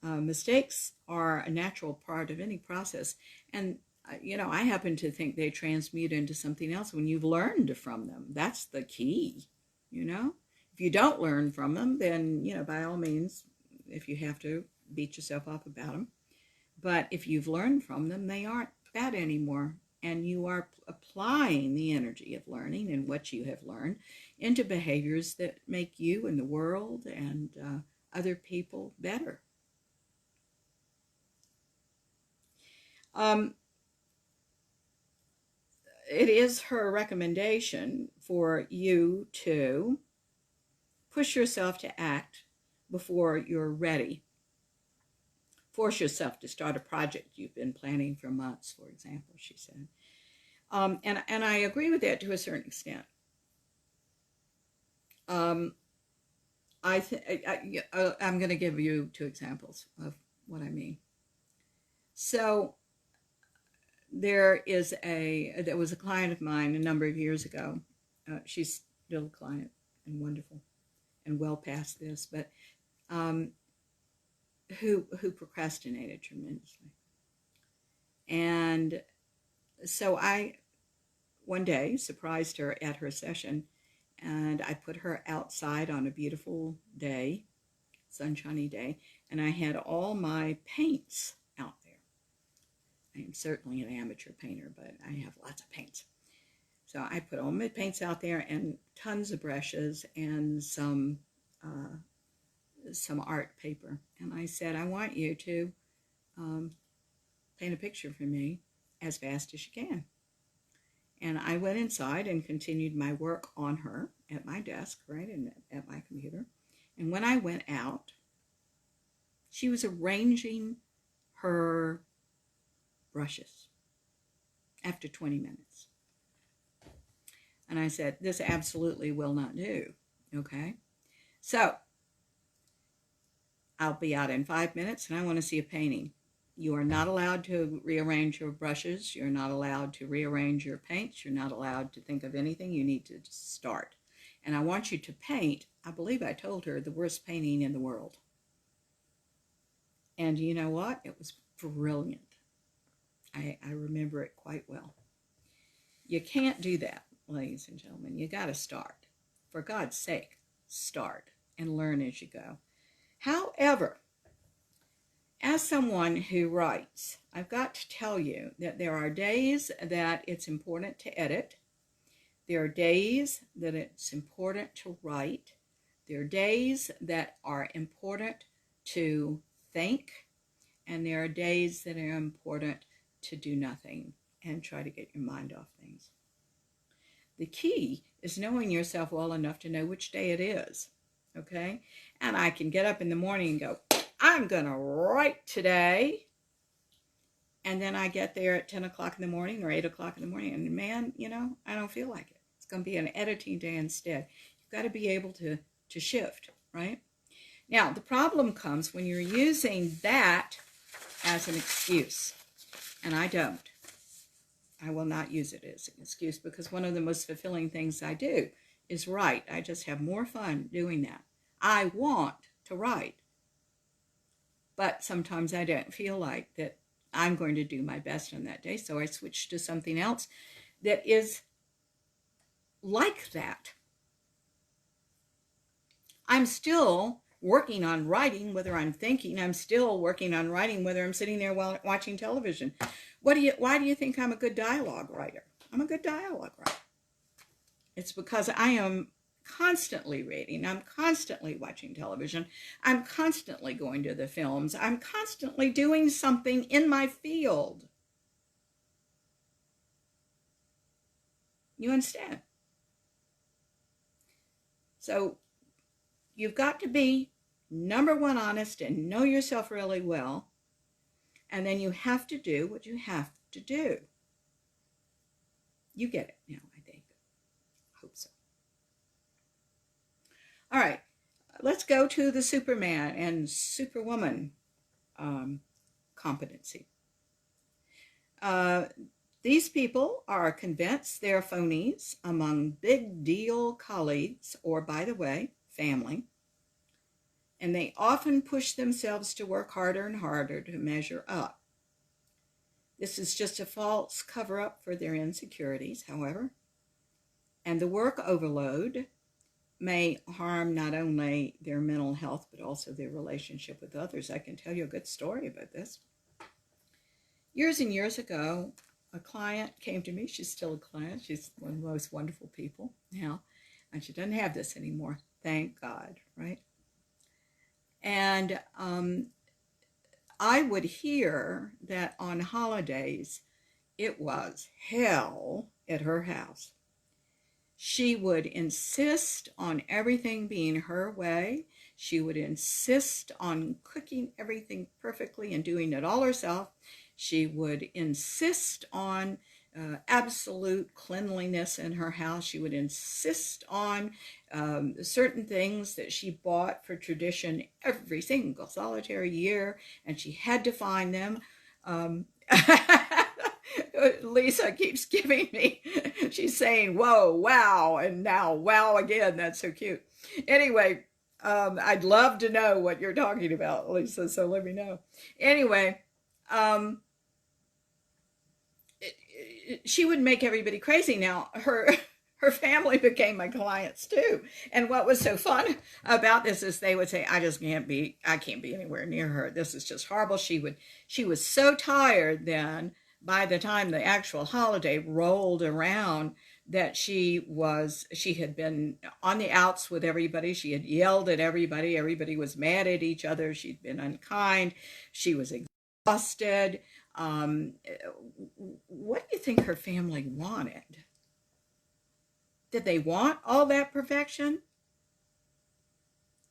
Mistakes are a natural part of any process, and I happen to think they transmute into something else when you've learned from them. That's the key. If you don't learn from them, then by all means, if you have to, beat yourself up about them. But if you've learned from them, they aren't bad anymore, and you are applying the energy of learning and what you have learned into behaviors that make you and the world and other people better. It is her recommendation for you to push yourself to act before you're ready. Force yourself to start a project you've been planning for months, for example, she said. And I agree with that to a certain extent. I'm going to give you 2 examples of what I mean. So there was a client of mine a number of years ago. She's still a client and wonderful and well past this, but who procrastinated tremendously. And so I one day surprised her at her session, and I put her outside on a beautiful day, sunshiny day, and I had all my paints out there. I am certainly an amateur painter, but I have lots of paints. So I put all my paints out there and tons of brushes and some art paper. And I said, I want you to paint a picture for me as fast as you can. And I went inside and continued my work on her at my desk, right, and at my computer. And when I went out, she was arranging her brushes after 20 minutes. And I said, this absolutely will not do, okay? So I'll be out in 5 minutes, and I want to see a painting. You are not allowed to rearrange your brushes. You're not allowed to rearrange your paints. You're not allowed to think of anything. You need to just start. And I want you to paint, I believe I told her, the worst painting in the world. And you know what? It was brilliant. I remember it quite well. You can't do that, ladies and gentlemen. You got to start. For God's sake, start and learn as you go. However, as someone who writes, I've got to tell you that there are days that it's important to edit. There are days that it's important to write. There are days that are important to think. And there are days that are important to do nothing and try to get your mind off things. The key is knowing yourself well enough to know which day it is, okay? And I can get up in the morning and go, I'm going to write today. And then I get there at 10 o'clock in the morning or 8 o'clock in the morning, and man, I don't feel like it. It's going to be an editing day instead. You've got to be able to shift, right? Now, the problem comes when you're using that as an excuse, and I don't. I will not use it as an excuse, because one of the most fulfilling things I do is write. I just have more fun doing that. I want to write, but sometimes I don't feel like that I'm going to do my best on that day, so I switch to something else that is like that. I'm still working on writing, whether I'm thinking. I'm still working on writing, whether I'm sitting there while watching television. Why do you think I'm a good dialogue writer? I'm a good dialogue writer. It's because I am constantly reading. I'm constantly watching television. I'm constantly going to the films. I'm constantly doing something in my field. You understand? So you've got to be, number one, honest and know yourself really well. And then you have to do what you have to do. You get it now, I think. Hope so. All right, let's go to the Superman and Superwoman competency. These people are convinced they're phonies among big deal colleagues or, by the way, family. And they often push themselves to work harder and harder to measure up. This is just a false cover-up for their insecurities, however. And the work overload may harm not only their mental health, but also their relationship with others. I can tell you a good story about this. Years and years ago, a client came to me. She's still a client. She's one of the most wonderful people now. And she doesn't have this anymore. Thank God, right? And I would hear that on holidays, it was hell at her house. She would insist on everything being her way. She would insist on cooking everything perfectly and doing it all herself. She would insist on absolute cleanliness in her house. She would insist on certain things that she bought for tradition every single solitary year, and she had to find them. Lisa keeps giving me, she's saying, whoa, wow, and now wow again. That's so cute. Anyway, I'd love to know what you're talking about, Lisa, so let me know. Anyway, she would make everybody crazy. Now, her family became my clients too. And what was so fun about this is they would say, I can't be anywhere near her. This is just horrible. She was so tired then, by the time the actual holiday rolled around, that she had been on the outs with everybody. She had yelled at everybody. Everybody was mad at each other. She'd been unkind. She was exhausted. What do you think her family wanted? Did they want all that perfection?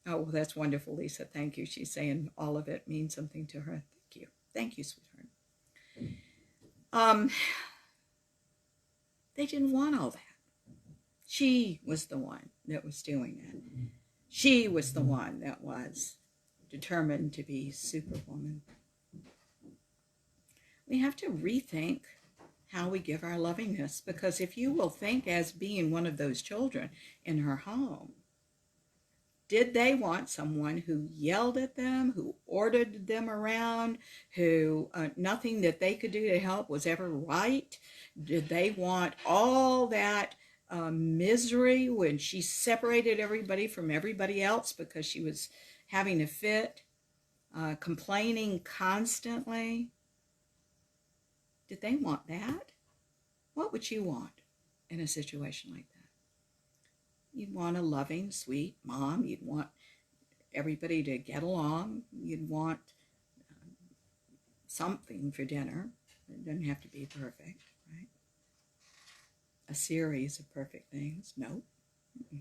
Oh, well, that's wonderful, Lisa. Thank you. She's saying all of it means something to her. Thank you. Thank you, sweetheart. They didn't want all that. She was the one that was doing that. She was the one that was determined to be Superwoman. we have to rethink how we give our lovingness, because if you will think as being one of those children in her home, did they want someone who yelled at them, who ordered them around, who nothing that they could do to help was ever right? Did they want all that misery when she separated everybody from everybody else because she was having a fit, complaining constantly? Did they want that? What would you want in a situation like that? You'd want a loving, sweet mom. You'd want everybody to get along. You'd want something for dinner. It doesn't have to be perfect, right? A series of perfect things. No. You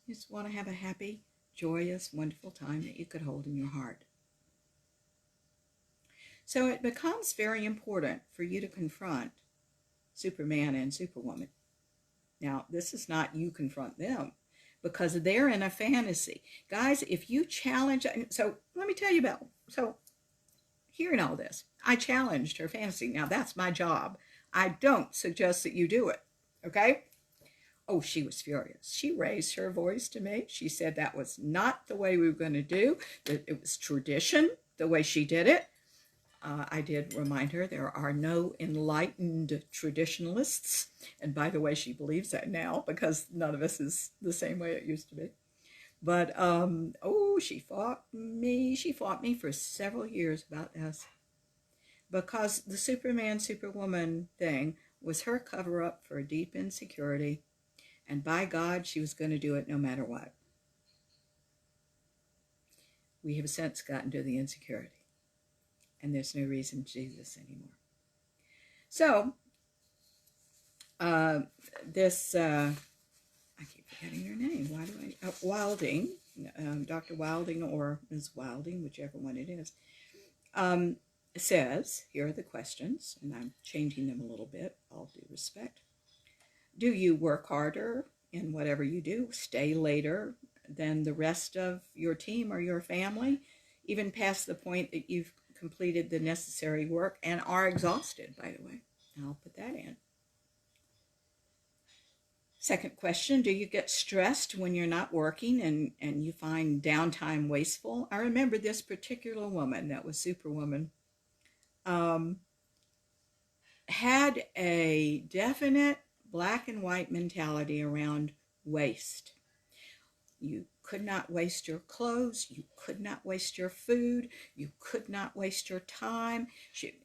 just want to have a happy, joyous, wonderful time that you could hold in your heart. So it becomes very important for you to confront Superman and Superwoman. Now, this is not you confront them, because they're in a fantasy. Guys, if you challenge, so let me tell you about, so hearing all this, I challenged her fantasy. Now, that's my job. I don't suggest that you do it, okay? Oh, she was furious. She raised her voice to me. She said that was not the way we were going to do, that it was tradition, the way she did it. I did remind her there are no enlightened traditionalists. And by the way, she believes that now, because none of us is the same way it used to be. But, she fought me. She fought me for several years about this. Because the Superman, Superwoman thing was her cover-up for a deep insecurity. And by God, she was going to do it no matter what. We have since gotten to the insecurity. And there's no reason to do this anymore. So, I keep forgetting her name. Why do I? Wilding, Dr. Wilding or Ms. Wilding, whichever one it is, says, here are the questions, and I'm changing them a little bit, all due respect. Do you work harder in whatever you do, stay later than the rest of your team or your family, even past the point that you've completed the necessary work and are exhausted, by the way? I'll put that in. Second question, do you get stressed when you're not working and you find downtime wasteful? I remember this particular woman that was Superwoman had a definite black and white mentality around waste. You could not waste your clothes. You could not waste your food. You could not waste your time.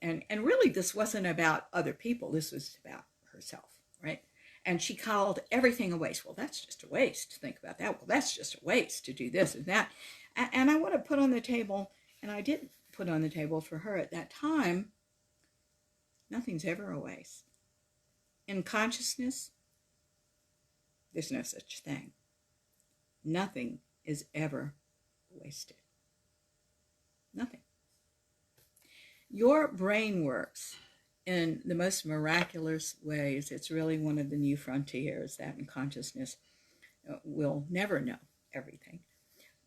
And really, this wasn't about other people. This was about herself, right? And she called everything a waste. Well, that's just a waste. Think about that. Well, that's just a waste to do this and that. And I want to put on the table, and I did put on the table for her at that time, nothing's ever a waste. In consciousness, there's no such thing. Nothing is ever wasted. Nothing. Your brain works in the most miraculous ways. It's really one of the new frontiers, that in consciousness will never know everything.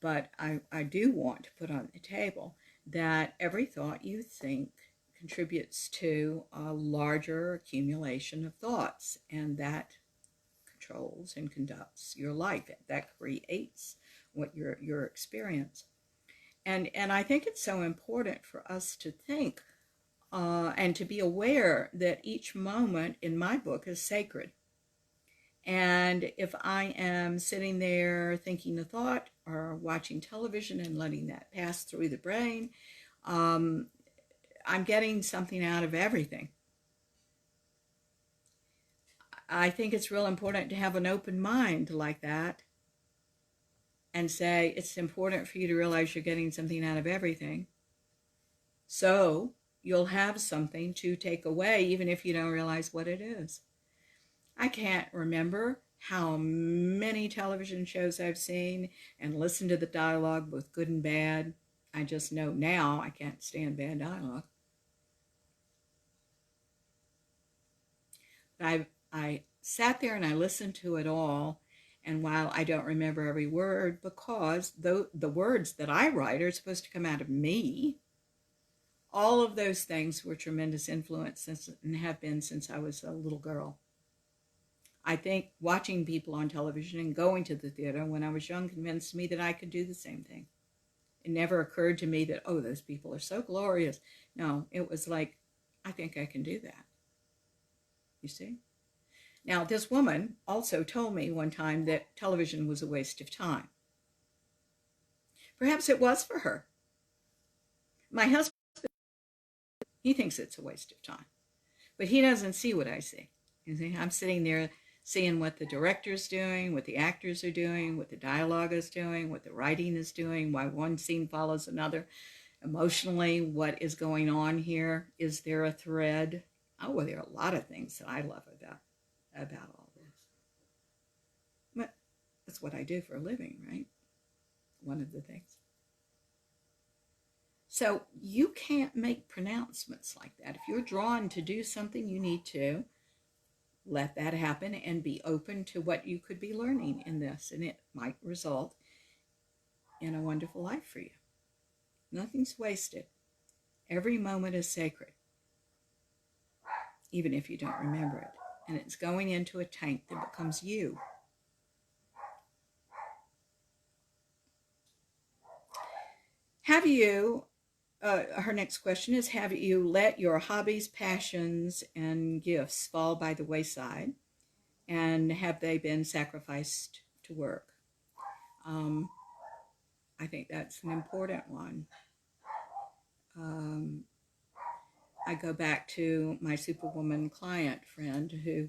But I do want to put on the table that every thought you think contributes to a larger accumulation of thoughts, and that controls and conducts your life. That creates what your experience. And I think it's so important for us to think and to be aware that each moment in my book is sacred. And if I am sitting there thinking a thought or watching television and letting that pass through the brain, I'm getting something out of everything. I think it's real important to have an open mind like that and say it's important for you to realize you're getting something out of everything. So you'll have something to take away, even if you don't realize what it is. I can't remember how many television shows I've seen and listened to the dialogue, both good and bad. I just know now I can't stand bad dialogue. But I sat there and I listened to it all, and while I don't remember every word, because the words that I write are supposed to come out of me, all of those things were tremendous influences and have been since I was a little girl. I think watching people on television and going to the theater when I was young convinced me that I could do the same thing. It never occurred to me that, oh, those people are so glorious. No, it was like, I think I can do that. You see? Now, this woman also told me one time that television was a waste of time. Perhaps it was for her. My husband, he thinks it's a waste of time, but he doesn't see what I see. You see, I'm sitting there seeing what the director's doing, what the actors are doing, what the dialogue is doing, what the writing is doing, why one scene follows another. Emotionally, what is going on here? Is there a thread? Oh, well, there are a lot of things that I love about all this. But that's what I do for a living, right? One of the things. So you can't make pronouncements like that. If you're drawn to do something, you need to let that happen and be open to what you could be learning in this, and it might result in a wonderful life for you. Nothing's wasted. Every moment is sacred, even if you don't remember it. And it's going into a tank that becomes you. Have you, her next question is, have you let your hobbies, passions, and gifts fall by the wayside? And have they been sacrificed to work? I think that's an important one. I go back to my Superwoman client friend who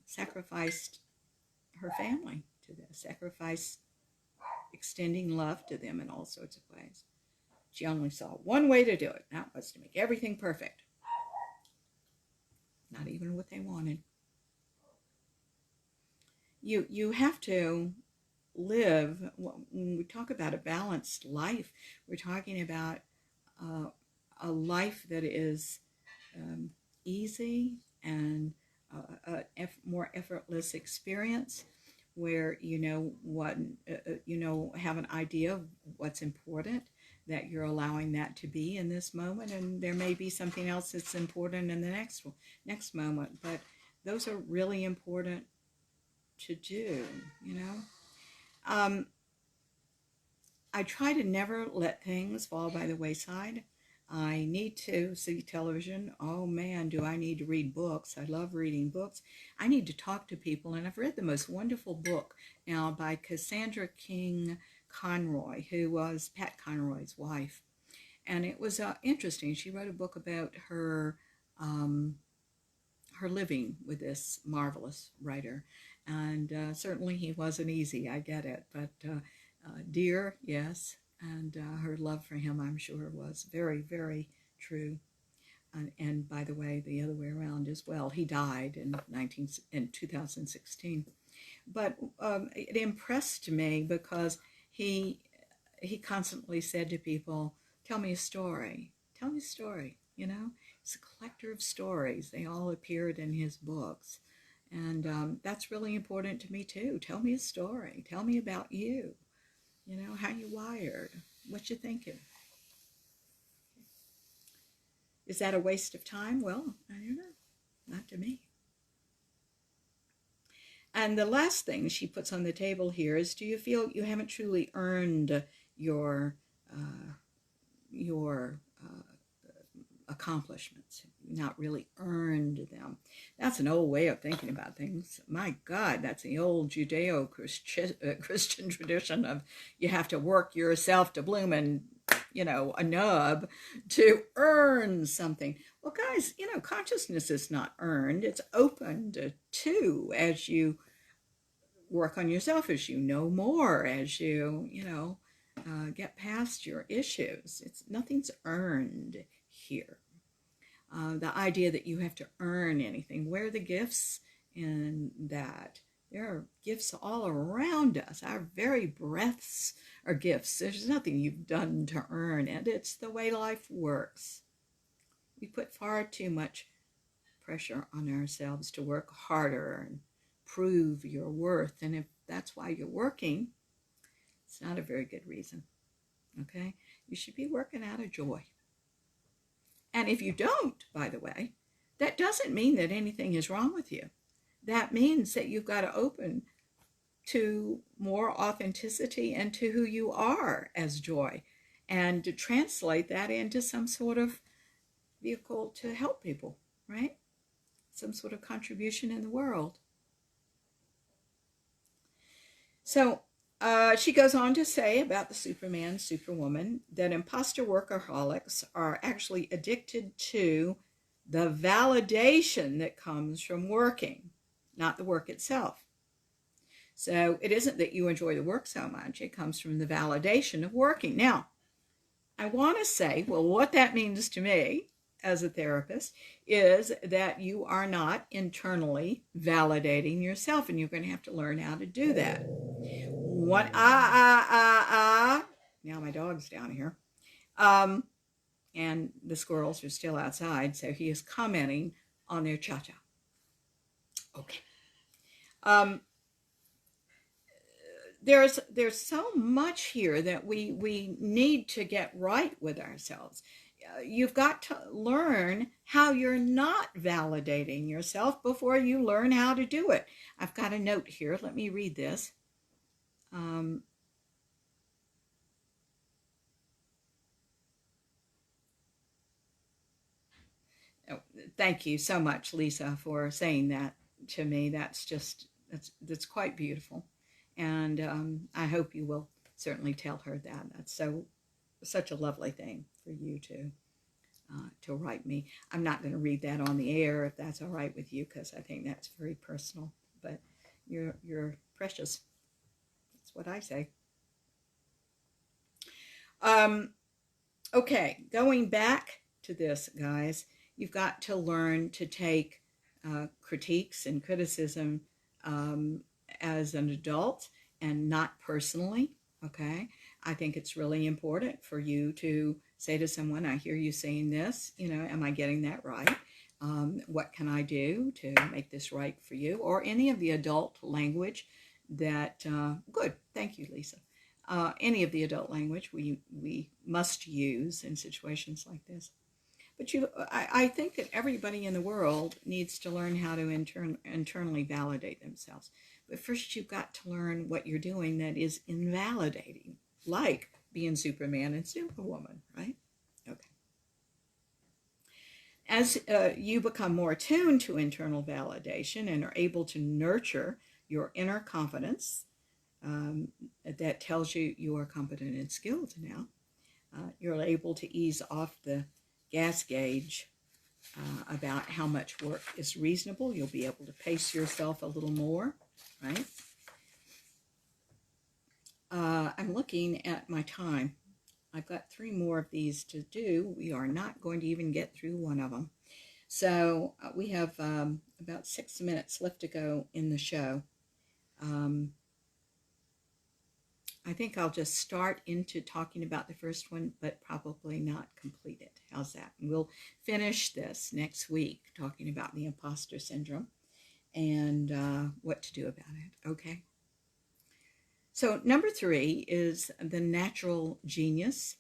sacrificed her family to this, sacrificed extending love to them in all sorts of ways. She only saw one way to do it, and that was to make everything perfect. Not even what they wanted. You have to live, when we talk about a balanced life, we're talking about a life that is easy and a more effortless experience, where you know what have an idea of what's important, that you're allowing that to be in this moment, and there may be something else that's important in the next moment, but those are really important to do. I try to never let things fall by the wayside. I need to see television. Oh man, do I need to read books. I love reading books. I need to talk to people, and I've read the most wonderful book now by Cassandra King Conroy, who was Pat Conroy's wife. And it was interesting. She wrote a book about her living with this marvelous writer. And certainly he wasn't easy, I get it, but dear, yes, and her love for him, I'm sure, was very, very true. And by the way, the other way around as well. He died in 2016. But it impressed me because he constantly said to people, tell me a story. Tell me a story, He's a collector of stories. They all appeared in his books. And that's really important to me too. Tell me a story. Tell me about you. How you wired. What you thinking. Is that a waste of time? Well, I don't know. Not to me. And the last thing she puts on the table here is, do you feel you haven't truly earned your accomplishments? Not really earned them. That's an old way of thinking about things. My God, that's the old Judeo-Christian tradition of you have to work yourself to bloom and, a nub to earn something. Well, guys, consciousness is not earned. It's opened to as you work on yourself, as you know more, as you, get past your issues. Nothing's earned here. The idea that you have to earn anything. Where are the gifts in that? There are gifts all around us. Our very breaths are gifts. There's nothing you've done to earn it. It's the way life works. We put far too much pressure on ourselves to work harder and prove your worth. And if that's why you're working, it's not a very good reason. Okay? You should be working out of joy. And if you don't, by the way, that doesn't mean that anything is wrong with you. That means that you've got to open to more authenticity and to who you are as joy, and to translate that into some sort of vehicle to help people, right? Some sort of contribution in the world. So she goes on to say about the Superman, Superwoman, that imposter workaholics are actually addicted to the validation that comes from working, not the work itself. So it isn't that you enjoy the work so much, it comes from the validation of working. Now, I want to say, well, what that means to me as a therapist is that you are not internally validating yourself, and you're going to have to learn how to do that. Now my dog's down here. And the squirrels are still outside, so he is commenting on their cha-cha. Okay. There's so much here that we need to get right with ourselves. You've got to learn how you're not validating yourself before you learn how to do it. I've got a note here. Let me read this. Thank you so much, Lisa, for saying that to me. That's quite beautiful. And I hope you will certainly tell her that. That's such a lovely thing for you to write me. I'm not going to read that on the air if that's all right with you, because I think that's very personal. But you're precious. That's what I say. Okay, going back to this, guys, you've got to learn to take critiques and criticism as an adult and not personally, okay? I think it's really important for you to say to someone, I hear you saying this, am I getting that right? What can I do to make this right for you? Or any of the adult language that, good, thank you, Lisa. Any of the adult language we must use in situations like this. But I think that everybody in the world needs to learn how to internally validate themselves. But first you've got to learn what you're doing that is invalidating, like being Superman and Superwoman, right? Okay. As you become more attuned to internal validation and are able to nurture your inner confidence, that tells you you are competent and skilled now, you're able to ease off the gas gauge about how much work is reasonable. You'll be able to pace yourself a little more, right? I'm looking at my time. I've got 3 more of these to do. We are not going to even get through one of them. So we have about 6 minutes left to go in the show. I think I'll just start into talking about the first one, but probably not complete it. How's that? And we'll finish this next week, talking about the Imposter Syndrome and what to do about it, okay? So number 3 is the natural genius.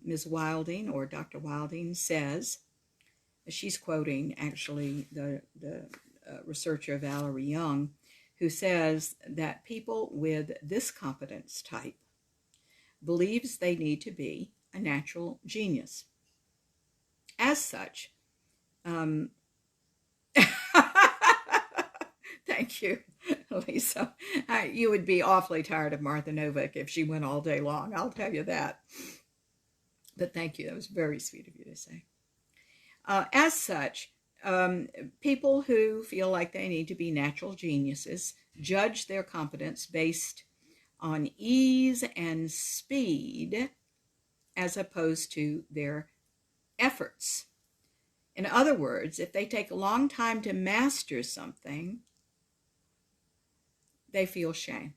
Ms. Wilding, or Dr. Wilding, says, she's quoting actually the researcher Valerie Young, who says that people with this competence type believes they need to be a natural genius. As such, thank you, Lisa. You would be awfully tired of Martha Novak if she went all day long, I'll tell you that. But thank you, that was very sweet of you to say. As such, people who feel like they need to be natural geniuses judge their competence based on ease and speed as opposed to their efforts. In other words, if they take a long time to master something, they feel shame.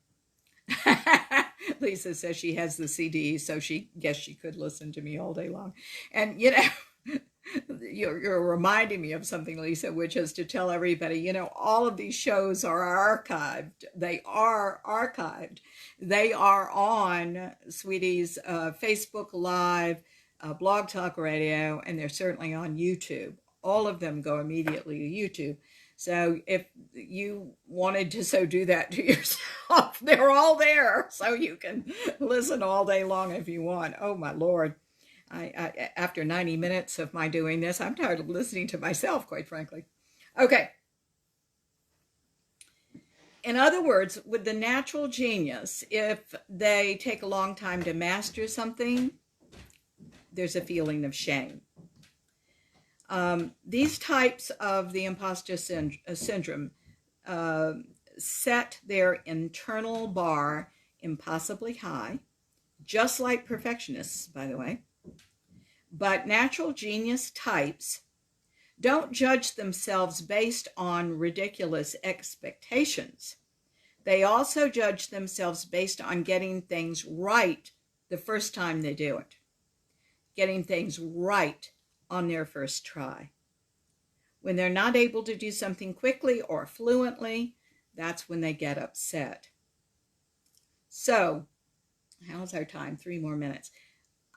Lisa says she has the CD, so she guess she could listen to me all day long. And you're reminding me of something, Lisa, which is to tell everybody, all of these shows are archived. They are archived. They are on Sweetie's Facebook Live, Blog Talk Radio, and they're certainly on YouTube. All of them go immediately to YouTube. So if you wanted to so do that to yourself, they're all there. So you can listen all day long if you want. Oh, my Lord. After 90 minutes of my doing this, I'm tired of listening to myself, quite frankly. Okay. In other words, with the natural genius, if they take a long time to master something, there's a feeling of shame. These types of the imposter syndrome set their internal bar impossibly high, just like perfectionists, by the way. But natural genius types don't judge themselves based on ridiculous expectations. They also judge themselves based on getting things right the first time they do it, getting things right on their first try. When they're not able to do something quickly or fluently, that's when they get upset. So, how's our time? 3 more minutes.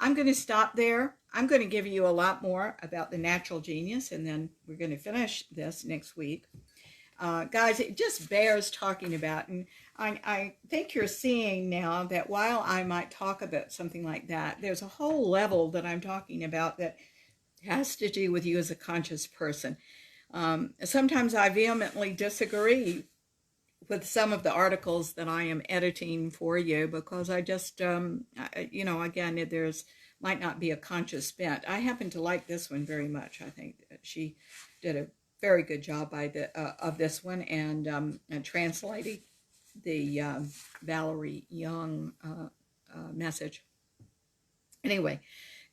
I'm going to stop there. I'm going to give you a lot more about the natural genius, and then we're going to finish this next week. Guys, it just bears talking about, and I think you're seeing now that while I might talk about something like that, there's a whole level that I'm talking about that has to do with you as a conscious person. Sometimes I vehemently disagree with some of the articles that I am editing for you because I just, again, there's might not be a conscious bent. I happen to like this one very much. I think she did a very good job of this one and translating the Valerie Young message. Anyway,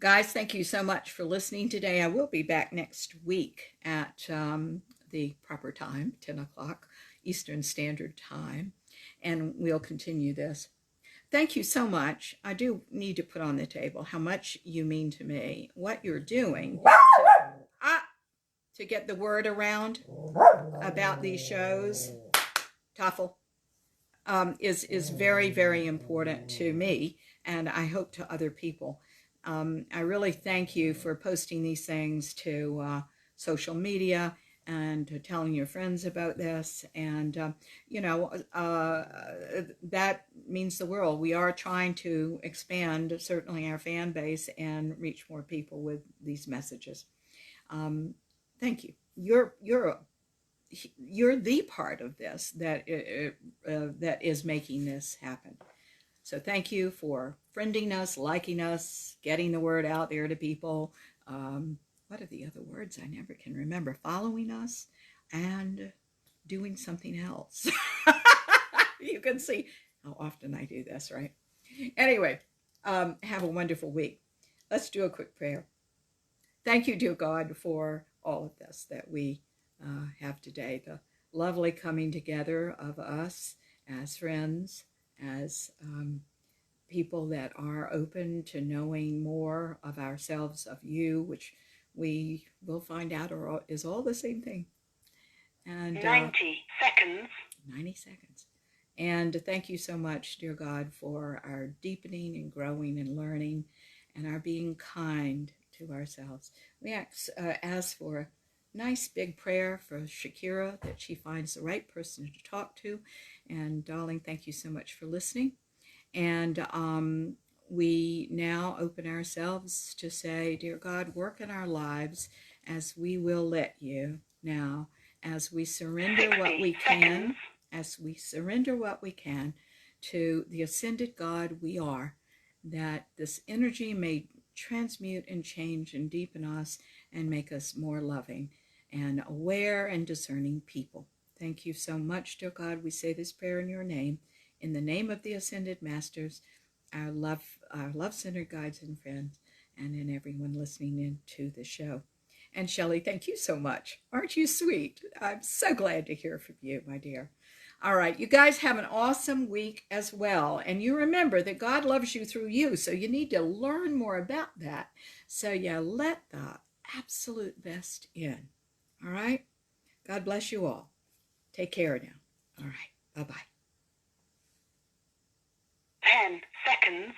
guys, thank you so much for listening today. I will be back next week at the proper time, 10 o'clock Eastern Standard Time, and we'll continue this. Thank you so much. I do need to put on the table how much you mean to me, what you're doing to get the word around about these shows. TOEFL is very, very important to me, and I hope to other people. I really thank you for posting these things to social media and to telling your friends about this. And, that means the world. We are trying to expand, certainly our fan base, and reach more people with these messages. Thank you. You're the part of this that is making this happen. So thank you for friending us, liking us, getting the word out there to people. What are the other words? I never can remember. Following us and doing something else. You can see how often I do this, right? Anyway, have a wonderful week. Let's do a quick prayer. Thank you, dear God, for all of this that we have today. The lovely coming together of us as friends, as people that are open to knowing more of ourselves, of you, which we will find out is all the same thing. And 90 seconds. 90 seconds. And thank you so much, dear God, for our deepening and growing and learning and our being kind to ourselves. We ask for a nice big prayer for Shakira, that she finds the right person to talk to. And darling, thank you so much for listening. And we now open ourselves to say, dear God, work in our lives as we will let you now, as we surrender what we can, to the ascended God we are, that this energy may transmute and change and deepen us and make us more loving and aware and discerning people. Thank you so much, dear God. We say this prayer in your name, in the name of the ascended masters, our love-centered guides and friends, and in everyone listening in to the show. And Shelley, thank you so much. Aren't you sweet? I'm so glad to hear from you, my dear. All right, you guys have an awesome week as well. And you remember that God loves you through you, so you need to learn more about that. So you let the absolute best in. All right? God bless you all. Take care now. All right, bye-bye. 10 seconds.